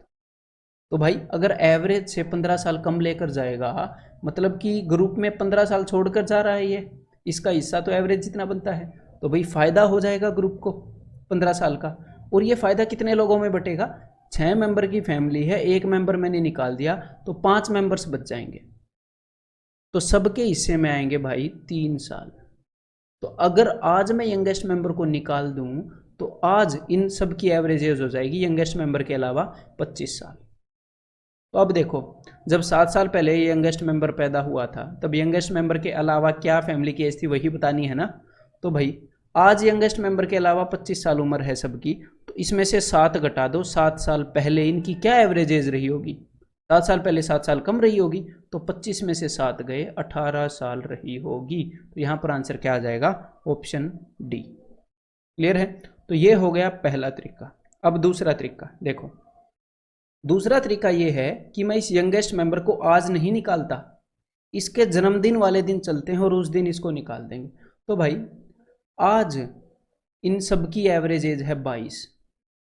तो भाई अगर एवरेज से 15 साल कम लेकर जाएगा मतलब कि ग्रुप में 15 साल छोड़कर जा रहा है ये, इसका हिस्सा तो एवरेज जितना बनता है, तो भाई फ़ायदा हो जाएगा ग्रुप को 15 साल का। और ये फ़ायदा कितने लोगों में बटेगा, 6 मेंबर की फैमिली है, 1 मेंबर मैंने निकाल दिया तो 5 मेंबर्स बच जाएंगे, तो सबके हिस्से में आएंगे भाई 3 साल। तो अगर आज मैं यंगेस्ट मेंबर को निकाल दूं तो आज इन सब की एवरेज एज हो जाएगी यंगेस्ट मेंबर के अलावा 25 साल। तो अब देखो, जब 7 साल पहले यंगेस्ट मेंबर पैदा हुआ था तब यंगेस्ट मेंबर के अलावा क्या फैमिली की एज थी वही बतानी है ना। तो भाई आज यंगेस्ट मेंबर के अलावा 25 साल उम्र है सबकी, तो इसमें से 7 घटा दो, 7 साल पहले इनकी क्या एवरेज एज रही होगी, 7 साल पहले 7 साल कम रही होगी, तो 25 में से 7 गए 18 साल रही होगी। तो यहाँ पर आंसर क्या आ जाएगा, ऑप्शन डी। क्लियर है। तो ये हो गया पहला तरीका। अब दूसरा तरीका देखो, दूसरा तरीका ये है कि मैं इस यंगेस्ट मेंबर को आज नहीं निकालता, इसके जन्मदिन वाले दिन चलते हैं और उस दिन इसको निकाल देंगे। तो भाई आज इन सब की एवरेज एज है 22,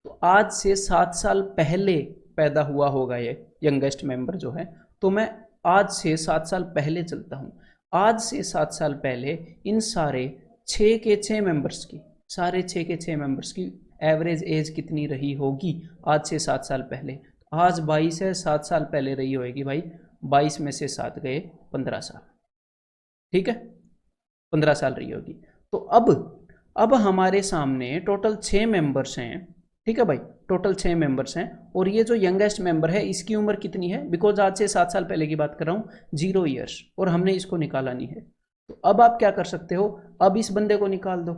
तो आज से 7 साल पहले पैदा हुआ होगा ये यंगेस्ट मेंबर जो है, तो मैं आज से 7 साल पहले चलता हूँ। आज से 7 साल पहले इन सारे 6 के 6 मेंबर्स की, सारे 6 के 6 मेंबर्स की एवरेज एज कितनी रही होगी आज से 7 साल पहले। आज 22 है, 7 साल पहले रही होगी भाई, 22 में से 7 गए 15 साल, ठीक है, 15 साल रही होगी। तो अब हमारे सामने टोटल 6 मेंबर्स हैं, ठीक है भाई, टोटल 6 मेंबर्स हैं, और ये जो यंगेस्ट मेंबर है इसकी उम्र कितनी है, बिकॉज आज से 7 साल पहले की बात कर रहा हूँ, 0 ईयर्स, और हमने इसको निकालनी है। तो अब आप क्या कर सकते हो, अब इस बंदे को निकाल दो,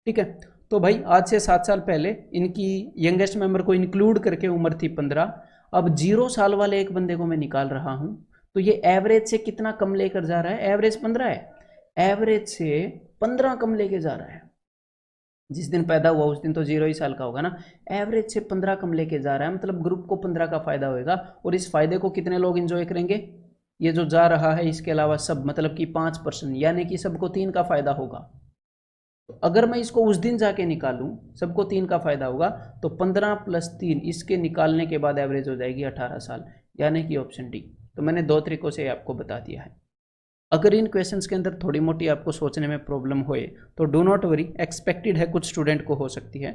ठीक है। तो भाई आज से 7 साल पहले इनकी यंगेस्ट मेंबर को इंक्लूड करके उम्र थी 15, अब 0 साल वाले एक बंदे को मैं निकाल रहा हूं, तो ये एवरेज से कितना कम लेकर जा रहा है, एवरेज 15 है, एवरेज से 15 कम लेके जा रहा है। जिस दिन पैदा हुआ उस दिन तो 0 ही साल का होगा ना, एवरेज से 15 कम लेके जा रहा है, मतलब ग्रुप को 15 का फायदा होगा। और इस फायदे को कितने लोग एंजॉय करेंगे, ये जो जा रहा है इसके अलावा सब, मतलब कि 5%, यानी कि सबको 3 का फायदा होगा। तो अगर मैं इसको उस दिन जाके निकालूं, सबको 3 का फायदा होगा, तो 15 + 3 इसके निकालने के बाद एवरेज हो जाएगी 18 साल, यानी कि ऑप्शन डी। तो मैंने 2 तरीकों से आपको बता दिया है। अगर इन क्वेश्चंस के अंदर थोड़ी मोटी आपको सोचने में प्रॉब्लम होए तो डू नॉट वरी, एक्सपेक्टेड है, कुछ स्टूडेंट को हो सकती है।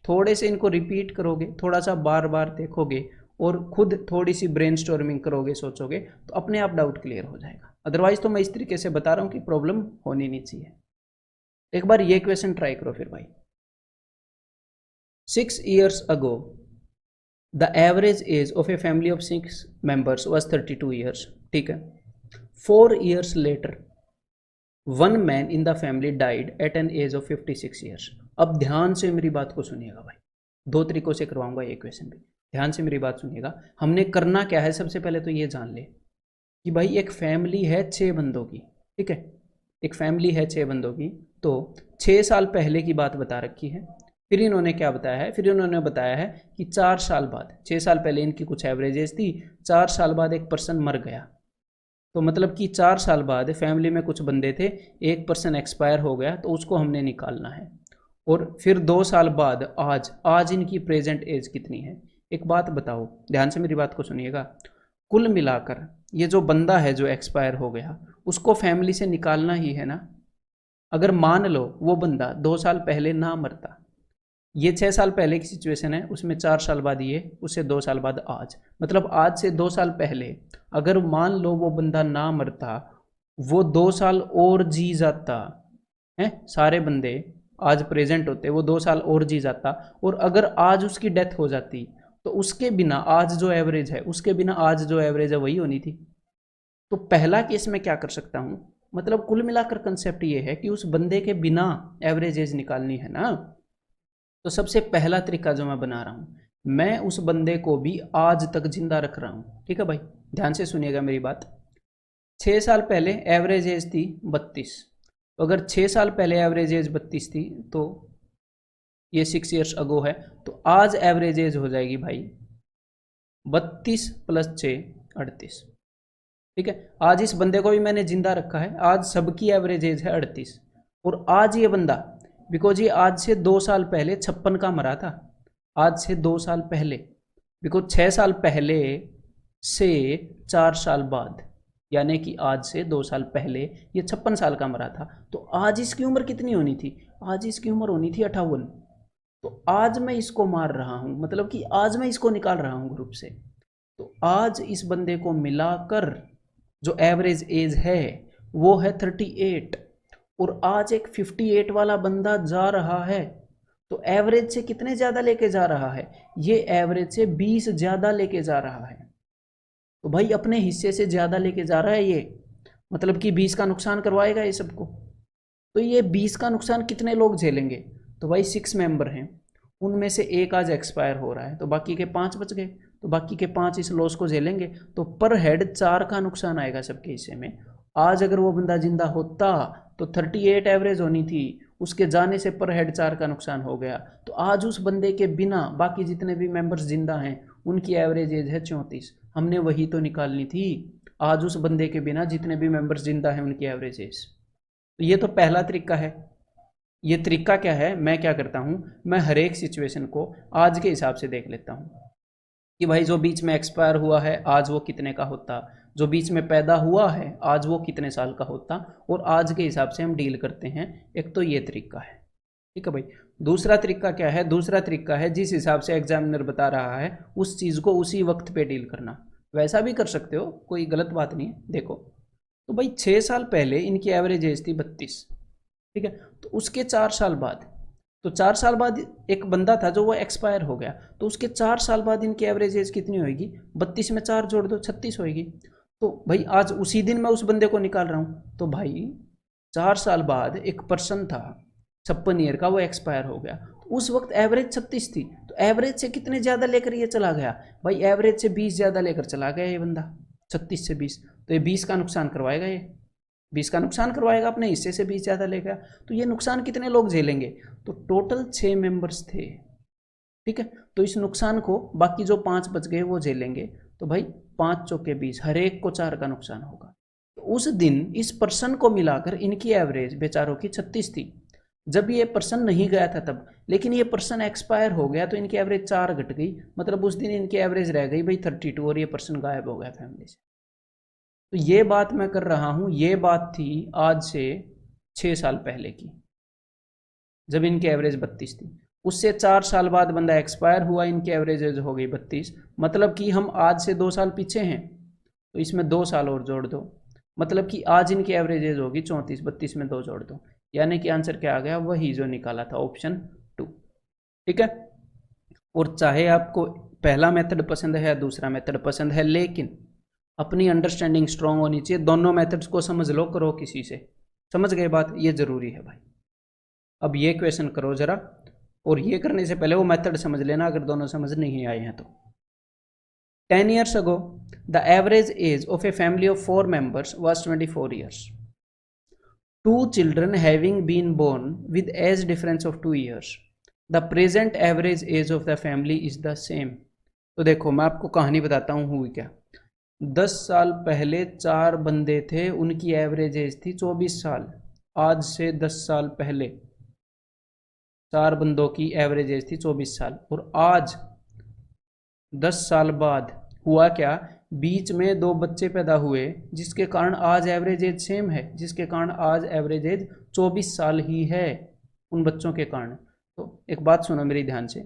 थोड़े से इनको रिपीट करोगे, थोड़ा सा बार बार देखोगे और खुद थोड़ी सी ब्रेनस्टॉर्मिंग करोगे, सोचोगे, तो अपने आप डाउट क्लियर हो जाएगा। अदरवाइज तो मैं इस तरीके से बता रहा हूँ कि प्रॉब्लम होनी नहीं चाहिए। एक बार ये क्वेश्चन ट्राई करो फिर भाई। 6 years ago the average age of a family of 6 members was 32 years, ठीक है। 4 years later one man in the family died at an age of 56 years। अब ध्यान से मेरी बात को सुनिएगा भाई, 2 तरीकों से करवाऊंगा ये क्वेश्चन भी, ध्यान से मेरी बात सुनिएगा। हमने करना क्या है, सबसे पहले तो ये जान ले कि भाई एक फैमिली है 6 बंदों की, ठीक है, एक फैमिली है 6 बंदों की, तो 6 साल पहले की बात बता रखी है, फिर इन्होंने क्या बताया है, फिर इन्होंने बताया है कि 4 साल बाद, 6 साल पहले इनकी कुछ एवरेज एज थी, 4 साल बाद एक पर्सन मर गया, तो मतलब कि 4 साल बाद फैमिली में कुछ बंदे थे, एक पर्सन एक्सपायर हो गया, तो उसको हमने निकालना है। और फिर 2 साल बाद आज इनकी प्रेजेंट एज कितनी है। एक बात बताओ, ध्यान से मेरी बात को सुनिएगा, कुल मिलाकर ये जो बंदा है जो एक्सपायर हो गया, उसको फैमिली से निकालना ही है ना। अगर मान लो वो बंदा 2 साल पहले ना मरता, ये 6 साल पहले की सिचुएशन है, उसमें 4 साल बाद ये, उससे 2 साल बाद आज, मतलब आज से 2 साल पहले अगर मान लो वो बंदा ना मरता, वो 2 साल और जी जाता है, सारे बंदे आज प्रेजेंट होते, वो 2 साल और जी जाता, और अगर आज उसकी डेथ हो जाती, तो उसके बिना आज जो एवरेज है, उसके बिना आज जो एवरेज है वही होनी थी। तो पहला केस में क्या कर सकता हूं, मतलब कुल मिलाकर कंसेप्ट ये है कि उस बंदे के बिना एवरेज एज निकालनी है ना। तो सबसे पहला तरीका जो मैं बना रहा हूं, मैं उस बंदे को भी आज तक जिंदा रख रहा हूं। ठीक है भाई, ध्यान से सुनिएगा मेरी बात। 6 साल पहले एवरेज एज थी 32, तो अगर 6 साल पहले एवरेज एज 32 थी, तो ये 6 ईयर्स अगो है, तो आज एवरेज एज हो जाएगी भाई 32 + 6 38। ठीक है, आज इस बंदे को भी मैंने जिंदा रखा है, आज सबकी एवरेज एज है 38, और आज ये बंदा, बिकॉज ये आज से 2 साल पहले 56 का मरा था, आज से 2 साल पहले, बिकॉज 6 साल पहले से 4 साल बाद, यानी कि आज से 2 साल पहले ये 56 साल का मरा था, तो आज इसकी उम्र कितनी होनी थी, आज इसकी उम्र होनी थी 58। तो आज मैं इसको मार रहा हूं, मतलब कि आज मैं इसको निकाल रहा हूं ग्रुप से, तो आज इस बंदे को मिलाकर जो एवरेज एज है वो है 38, और आज एक 58 वाला बंदा जा रहा है, तो एवरेज से कितने ज़्यादा लेके जा रहा है, ये एवरेज से 20 ज़्यादा लेके जा रहा है। तो भाई अपने हिस्से से ज़्यादा लेके जा रहा है ये, मतलब कि 20 का नुकसान करवाएगा ये सबको। तो ये 20 का नुकसान कितने लोग झेलेंगे, तो भाई 6 मेंबर हैं, उनमें से एक आज एक्सपायर हो रहा है, तो बाकी के 5 बच गए, तो बाकी के 5 इस लॉस को झेलेंगे, तो पर हेड 4 का नुकसान आएगा सबके हिस्से में। आज अगर वो बंदा जिंदा होता तो 38 एवरेज होनी थी, उसके जाने से पर हेड 4 का नुकसान हो गया, तो आज उस बंदे के बिना बाकी जितने भी मेंबर्स जिंदा हैं उनकी एवरेज एज है 34, हमने वही तो निकालनी थी, आज उस बंदे के बिना जितने भी मेंबर्स जिंदा हैं उनकी एवरेज एज। तो ये तो पहला तरीका है। ये तरीका क्या है, मैं क्या करता हूँ, मैं हर एक सिचुएशन को आज के हिसाब से देख लेता हूँ कि भाई जो बीच में एक्सपायर हुआ है आज वो कितने का होता, जो बीच में पैदा हुआ है आज वो कितने साल का होता, और आज के हिसाब से हम डील करते हैं। एक तो ये तरीका है, ठीक है भाई। दूसरा तरीका क्या है, दूसरा तरीका है जिस हिसाब से एग्जामिनर बता रहा है उस चीज़ को उसी वक्त पे डील करना। वैसा भी कर सकते हो, कोई गलत बात नहीं है। देखो तो भाई 6 साल पहले इनकी एवरेज एज थी 32, ठीक है, तो उसके 4 साल बाद, तो 4 साल बाद एक बंदा था जो वो एक्सपायर हो गया, तो उसके 4 साल बाद इनकी एवरेज एज कितनी होगी, 32 में 4 जोड़ दो 36 होगी। तो भाई आज उसी दिन मैं उस बंदे को निकाल रहा हूँ, तो भाई 4 साल बाद एक पर्सन था 56 ईयर का, वो एक्सपायर हो गया, तो उस वक्त एवरेज 36 थी, तो एवरेज से कितने ज़्यादा लेकर ये चला गया, भाई एवरेज से 20 ज़्यादा लेकर चला गया ये बंदा, 36 से 20, तो ये 20 का नुकसान करवाएगा, ये 20 का नुकसान करवाएगा, अपने हिस्से से 20 ज़्यादा लेगा, तो ये नुकसान कितने लोग झेलेंगे, तो टोटल 6 मेंबर्स थे, ठीक है। तो इस नुकसान को बाकी जो 5 बच गए वो झेलेंगे, तो भाई 5 चौके 20, हर एक को 4 का नुकसान होगा। तो उस दिन इस पर्सन को मिलाकर इनकी एवरेज बेचारों की 36 थी, जब ये पर्सन नहीं गया था तब, लेकिन ये पर्सन एक्सपायर हो गया तो इनकी एवरेज 4 घट गई, मतलब उस दिन इनकी एवरेज रह गई भाई 32, और ये पर्सन गायब हो गया फैमिली से। तो ये बात मैं कर रहा हूँ, ये बात थी आज से 6 साल पहले की, जब इनकी एवरेज 32 थी। उससे 4 साल बाद बंदा एक्सपायर हुआ, इनकी एवरेज हो गई 32, मतलब कि हम आज से 2 साल पीछे हैं, तो इसमें 2 साल और जोड़ दो, मतलब कि आज इनकी एवरेज एज होगी 34, 32 में 2 जोड़ दो, यानी कि आंसर क्या आ गया, वही जो निकाला था, ऑप्शन 2, ठीक है। और चाहे आपको पहला मेथड पसंद है या दूसरा मेथड पसंद है, लेकिन अपनी अंडरस्टैंडिंग स्ट्रांग होनी चाहिए, दोनों मेथड्स को समझ लो, करो किसी से, समझ गए बात, ये जरूरी है भाई। अब ये क्वेश्चन करो जरा, और ये करने से पहले वो मेथड समझ लेना अगर दोनों समझ नहीं आए हैं तो। 10 years ago the average age of a family of 4 members was 24 years. 2 children having been born with age difference of 2 years the present average age of the family is the same. तो देखो मैं आपको कहानी बताता हूँ हुई क्या। 10 साल पहले 4 बंदे थे, उनकी एवरेज एज थी 24 साल। आज से 10 साल पहले 4 बंदों की एवरेज एज थी 24 साल, और आज 10 साल बाद हुआ क्या, बीच में 2 बच्चे पैदा हुए, जिसके कारण आज एवरेज एज सेम है, जिसके कारण आज एवरेज एज 24 साल ही है उन बच्चों के कारण। तो एक बात सुनो मेरी ध्यान से,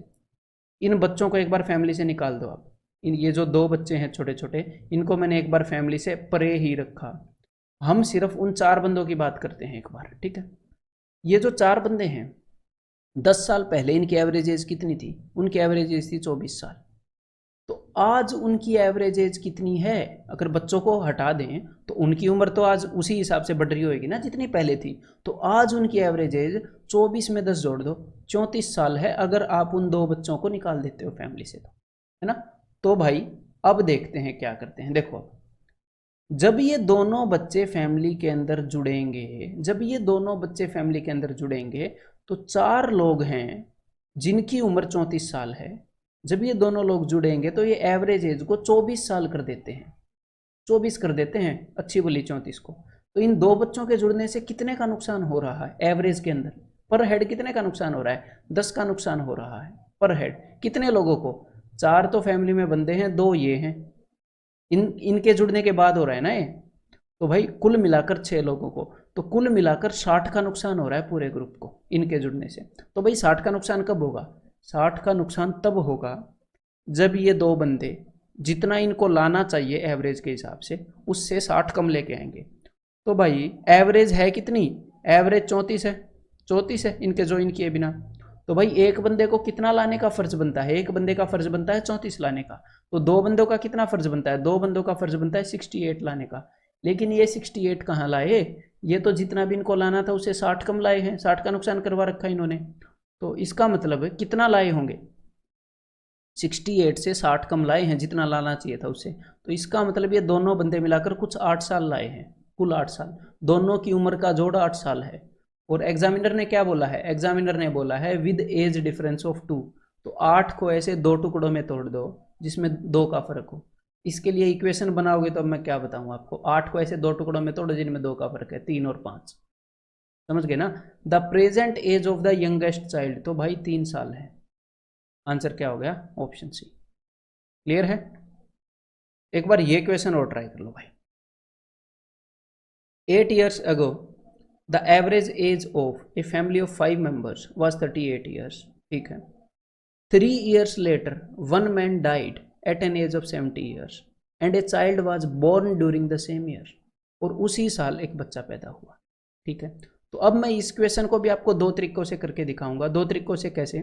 इन बच्चों को एक बार फैमिली से निकाल दो आप। इन ये जो 2 बच्चे हैं छोटे छोटे, इनको मैंने एक बार फैमिली से परे ही रखा। हम सिर्फ उन 4 बंदों की बात करते हैं एक बार, ठीक है। ये जो 4 बंदे हैं, 10 साल पहले इनकी एवरेज एज कितनी थी? उनकी एवरेज एज थी 24 साल। तो आज उनकी एवरेज एज कितनी है? अगर बच्चों को हटा दें तो उनकी उम्र तो आज उसी हिसाब से बढ़ रही होगी ना जितनी पहले थी। तो आज उनकी एवरेज एज 24 में 10 जोड़ दो, 34 साल है, अगर आप उन 2 बच्चों को निकाल देते हो फैमिली से, तो है ना। तो भाई अब देखते हैं क्या करते हैं। देखो जब ये दोनों बच्चे फैमिली के अंदर जुड़ेंगे, जब ये दोनों बच्चे फैमिली के अंदर जुड़ेंगे तो 4 लोग हैं जिनकी उम्र 34 साल है। जब ये दोनों लोग जुड़ेंगे तो ये एवरेज एज को 24 साल कर देते हैं, 24 कर देते हैं, अच्छी बोली 34 को। तो इन 2 बच्चों के जुड़ने से कितने का नुकसान हो रहा है एवरेज के अंदर? पर हेड कितने का नुकसान हो रहा है? 10 का नुकसान हो रहा है पर हेड। कितने लोगों को? 4 तो फैमिली में बंदे हैं, 2 ये हैं, इनके जुड़ने के बाद हो रहा है ना ये। तो भाई कुल मिलाकर 6 लोगों को, तो कुल मिलाकर 60 का नुकसान हो रहा है पूरे ग्रुप को इनके जुड़ने से। तो भाई 60 का नुकसान कब होगा? 60 का नुकसान तब होगा जब ये 2 बंदे जितना इनको लाना चाहिए एवरेज के हिसाब से, उससे 60 कम लेके आएंगे। तो भाई एवरेज है कितनी? एवरेज 34 है, 34 है इनके ज्वाइन किए बिना। तो भाई एक बंदे को कितना लाने का फर्ज बनता है? एक बंदे का फर्ज बनता है 34 लाने का। तो 2 बंदों का कितना फर्ज बनता है? 2 बंदों का फर्ज बनता है 68 लाने का। लेकिन ये 68 कहाँ लाए? ये तो जितना भी इनको लाना था उससे 60 कम लाए हैं, 60 का नुकसान करवा रखा इन्होंने। तो इसका मतलब है कितना लाए होंगे? 68 से 60 कम लाए हैं जितना लाना चाहिए था उससे। तो इसका मतलब ये दोनों बंदे मिलाकर कुछ 8 साल लाए हैं, कुल 8 साल। दोनों की उम्र का जोड़ 8 साल है। और एग्जामिनर ने क्या बोला है? एग्जामिनर ने बोला है विद एज डिफरेंस ऑफ 2। तो 8 को ऐसे 2 टुकड़ों में तोड़ दो जिसमें 2 का फर्क हो। इसके लिए इक्वेशन बनाओगे तो अब मैं क्या बताऊं आपको। 8 को ऐसे 2 टुकड़ों में तोड़ो जिनमें 2 का फर्क है, 3 और 5। समझ गए ना। The present age of the youngest child, तो भाई 3 साल है। आंसर क्या हो गया? Option C. क्लियर है? एक बार ये क्वेश्चन और ट्राई कर लो भाई। 8 years ago the average age of a family of 5 members was 38 years। ठीक है। 3 years later one man died at an age of 70 years and a child was born during the same year। और उसी साल एक बच्चा पैदा हुआ। ठीक है। तो अब मैं इस क्वेश्चन को भी आपको 2 तरीकों से करके दिखाऊंगा। 2 तरीकों से कैसे?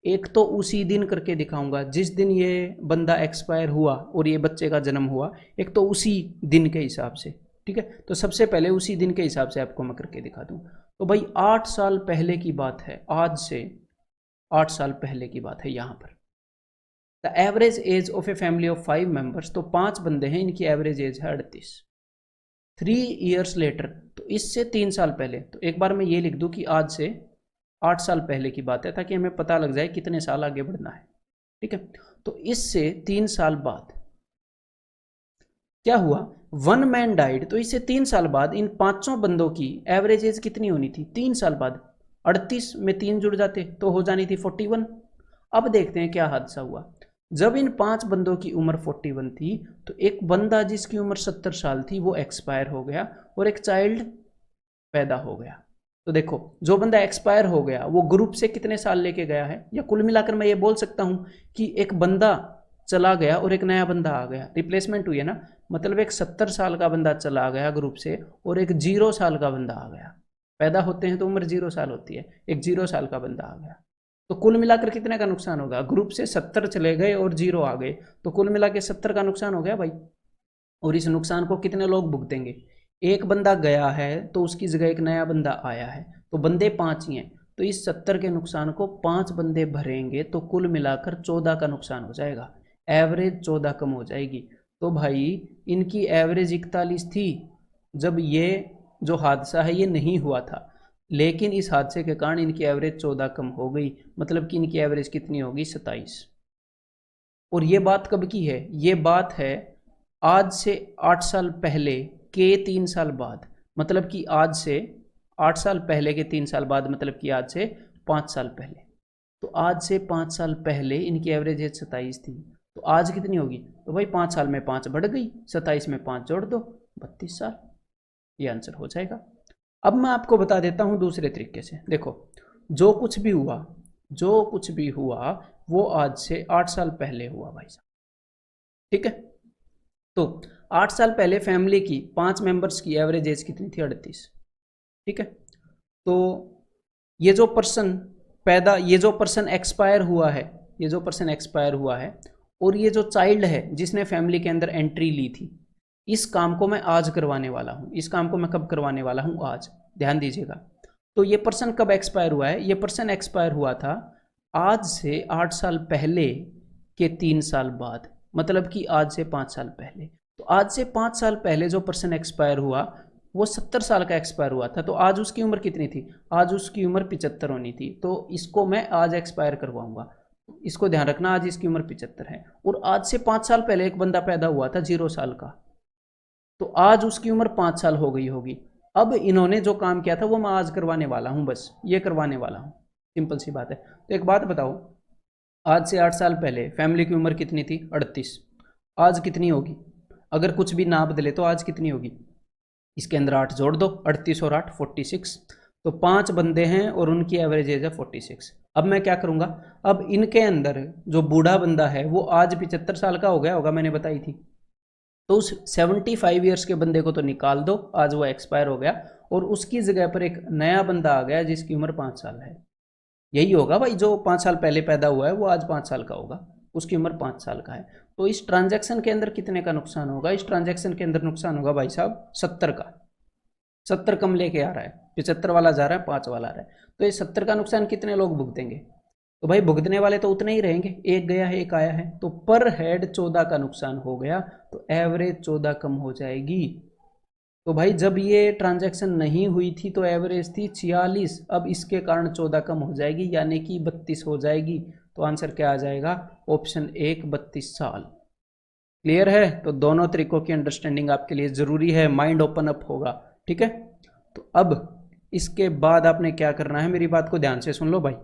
एक तो उसी दिन करके दिखाऊंगा जिस दिन ये बंदा एक्सपायर हुआ और ये बच्चे का जन्म हुआ, एक तो उसी दिन के हिसाब से। ठीक है। तो सबसे पहले उसी दिन के हिसाब से आपको मैं करके दिखा दूं। तो भाई 8 साल पहले की बात है, आज से 8 साल पहले की बात है यहाँ पर। The average age of a family of 5 members, तो 5 बंदे हैं, इनकी एवरेज एज है 38। 3 years लेटर, तो इससे 3 साल पहले। तो एक बार मैं ये लिख दूं कि आज से 8 साल पहले की बात है, ताकि हमें पता लग जाए कितने साल आगे बढ़ना है। ठीक है। तो इससे 3 साल बाद क्या हुआ? 1 मैन डाइड। तो इससे 3 साल बाद इन 5 बंदों की एवरेज एज कितनी होनी थी 3 साल बाद? 38 में 3 जुड़ जाते तो हो जानी थी 41। अब देखते हैं क्या हादसा हुआ। जब इन 5 बंदों की उम्र 41 थी तो एक बंदा जिसकी उम्र 70 साल थी वो एक्सपायर हो गया और एक चाइल्ड पैदा हो गया। तो देखो जो बंदा एक्सपायर हो गया वो ग्रुप से कितने साल लेके गया है? या कुल मिलाकर मैं ये बोल सकता हूँ कि एक बंदा चला गया और एक नया बंदा आ गया, रिप्लेसमेंट हुई है ना। मतलब एक 70 साल का बंदा चला गया ग्रुप से और एक 0 साल का बंदा आ गया। पैदा होते हैं तो उम्र 0 साल होती है, एक 0 साल का बंदा आ गया। तो कुल मिलाकर कितने का नुकसान होगा? ग्रुप से 70 चले गए और 0 आ गए, तो कुल मिला के 70 का नुकसान हो गया भाई। और इस नुकसान को कितने लोग भुगतेंगे? एक बंदा गया है तो उसकी जगह एक नया बंदा आया है, तो बंदे 5 ही हैं, तो इस 70 के नुकसान को 5 बंदे भरेंगे, तो कुल मिलाकर 14 का नुकसान हो जाएगा। एवरेज 14 कम हो जाएगी। तो भाई इनकी एवरेज 41 थी जब ये जो हादसा है ये नहीं हुआ था। लेकिन इस हादसे के कारण इनकी एवरेज 14 कम हो गई, मतलब कि इनकी एवरेज कितनी होगी 27। और ये बात कब की है, ये बात है आज से 8 साल पहले के 3 साल बाद, मतलब कि आज से 8 साल पहले के 3 साल बाद, मतलब कि आज से 5 साल पहले। तो आज से 5 साल पहले इनकी एवरेज एज 27 थी, तो आज कितनी होगी, तो भाई 5 साल में 5 बढ़ गई, 27 में 5 जोड़ दो, 32 साल। ये आंसर हो जाएगा। अब मैं आपको बता देता हूं दूसरे तरीके से। देखो, जो कुछ भी हुआ, जो कुछ भी हुआ वो आज से 8 साल पहले हुआ भाई साहब, ठीक है। तो 8 साल पहले फैमिली की 5 मेंबर्स की एवरेज एज कितनी थी, 38, ठीक है। तो ये जो पर्सन एक्सपायर हुआ है, ये जो पर्सन एक्सपायर हुआ है, और ये जो चाइल्ड है जिसने फैमिली के अंदर एंट्री ली थी, इस काम को मैं आज करवाने वाला हूँ। इस काम को मैं कब करवाने वाला हूँ, आज। ध्यान दीजिएगा। तो ये पर्सन कब एक्सपायर हुआ है, ये पर्सन एक्सपायर हुआ था आज से 8 साल पहले के 3 साल बाद, मतलब कि आज से 5 साल पहले। तो आज से 5 साल पहले जो पर्सन एक्सपायर हुआ वो 70 साल का एक्सपायर हुआ था, तो आज उसकी उम्र कितनी थी, आज उसकी उम्र 75 होनी थी। तो इसको मैं आज एक्सपायर करवाऊंगा, इसको ध्यान रखना, आज इसकी उम्र 75 है। और आज से 5 साल पहले एक बंदा पैदा हुआ था 0 साल का, तो आज उसकी उम्र 5 साल हो गई होगी। अब इन्होंने जो काम किया था वो मैं आज करवाने वाला हूँ, बस ये करवाने वाला हूँ, सिंपल सी बात है। तो एक बात बताओ, आज से 8 साल पहले फैमिली की उम्र कितनी थी, 38, आज कितनी होगी, अगर कुछ भी ना बदले तो आज कितनी होगी, इसके अंदर 8 जोड़ दो, 38 और 8 46। तो 5 बंदे हैं और उनकी एवरेज एज है 46। अब मैं क्या करूँगा, अब इनके अंदर जो बूढ़ा बंदा है वो आज 75 साल का हो गया होगा, मैंने बताई थी। तो उस 75 ईयर्स के बंदे को तो निकाल दो, आज वो एक्सपायर हो गया, और उसकी जगह पर एक नया बंदा आ गया जिसकी उम्र 5 साल है। यही होगा भाई, जो 5 साल पहले पैदा हुआ है वो आज 5 साल का होगा, उसकी उम्र 5 साल का है। तो इस ट्रांजैक्शन के अंदर कितने का नुकसान होगा, इस ट्रांजैक्शन के अंदर नुकसान होगा भाई साहब 70 का। 70 कम लेके आ रहा है, 75 वाला जा रहा है, 5 वाला आ रहा है। तो ये 70 का नुकसान कितने लोग भुगतेंगे, तो भाई भुगतने वाले तो उतने ही रहेंगे, एक गया है एक आया है, तो पर हेड 14 का नुकसान हो गया, तो एवरेज 14 कम हो जाएगी। तो भाई जब ये ट्रांजैक्शन नहीं हुई थी तो एवरेज थी 46, अब इसके कारण 14 कम हो जाएगी, यानी कि 32 हो जाएगी। तो आंसर क्या आ जाएगा, ऑप्शन 1 32 साल। क्लियर है। तो दोनों तरीकों की अंडरस्टैंडिंग आपके लिए ज़रूरी है, माइंड ओपन अप होगा, ठीक है। तो अब इसके बाद आपने क्या करना है, मेरी बात को ध्यान से सुन लो भाई।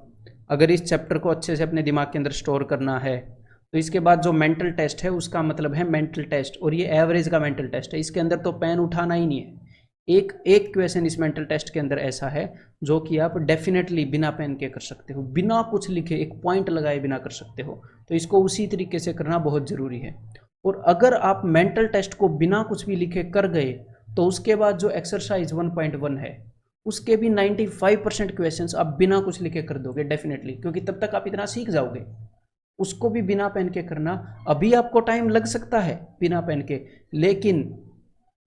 अगर इस चैप्टर को अच्छे से अपने दिमाग के अंदर स्टोर करना है तो इसके बाद जो मेंटल टेस्ट है उसका मतलब है मेंटल टेस्ट, और ये एवरेज का मेंटल टेस्ट है। इसके अंदर तो पेन उठाना ही नहीं है। एक क्वेश्चन इस मेंटल टेस्ट के अंदर ऐसा है जो कि आप डेफिनेटली बिना पेन के कर सकते हो, बिना कुछ लिखे, एक पॉइंट लगाए बिना कर सकते हो। तो इसको उसी तरीके से करना बहुत ज़रूरी है। और अगर आप मेंटल टेस्ट को बिना कुछ भी लिखे कर गए तो उसके बाद जो एक्सरसाइज 1.1 है उसके भी 95% क्वेश्चंस आप बिना कुछ लिखे कर दोगे डेफिनेटली, क्योंकि तब तक आप इतना सीख जाओगे। उसको भी बिना पेन के करना। अभी आपको टाइम लग सकता है बिना पेन के, लेकिन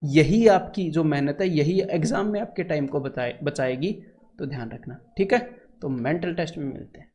यही आपकी जो मेहनत है यही एग्जाम में आपके टाइम को बचाएगी। तो ध्यान रखना, ठीक है। तो मेंटल टेस्ट में मिलते हैं।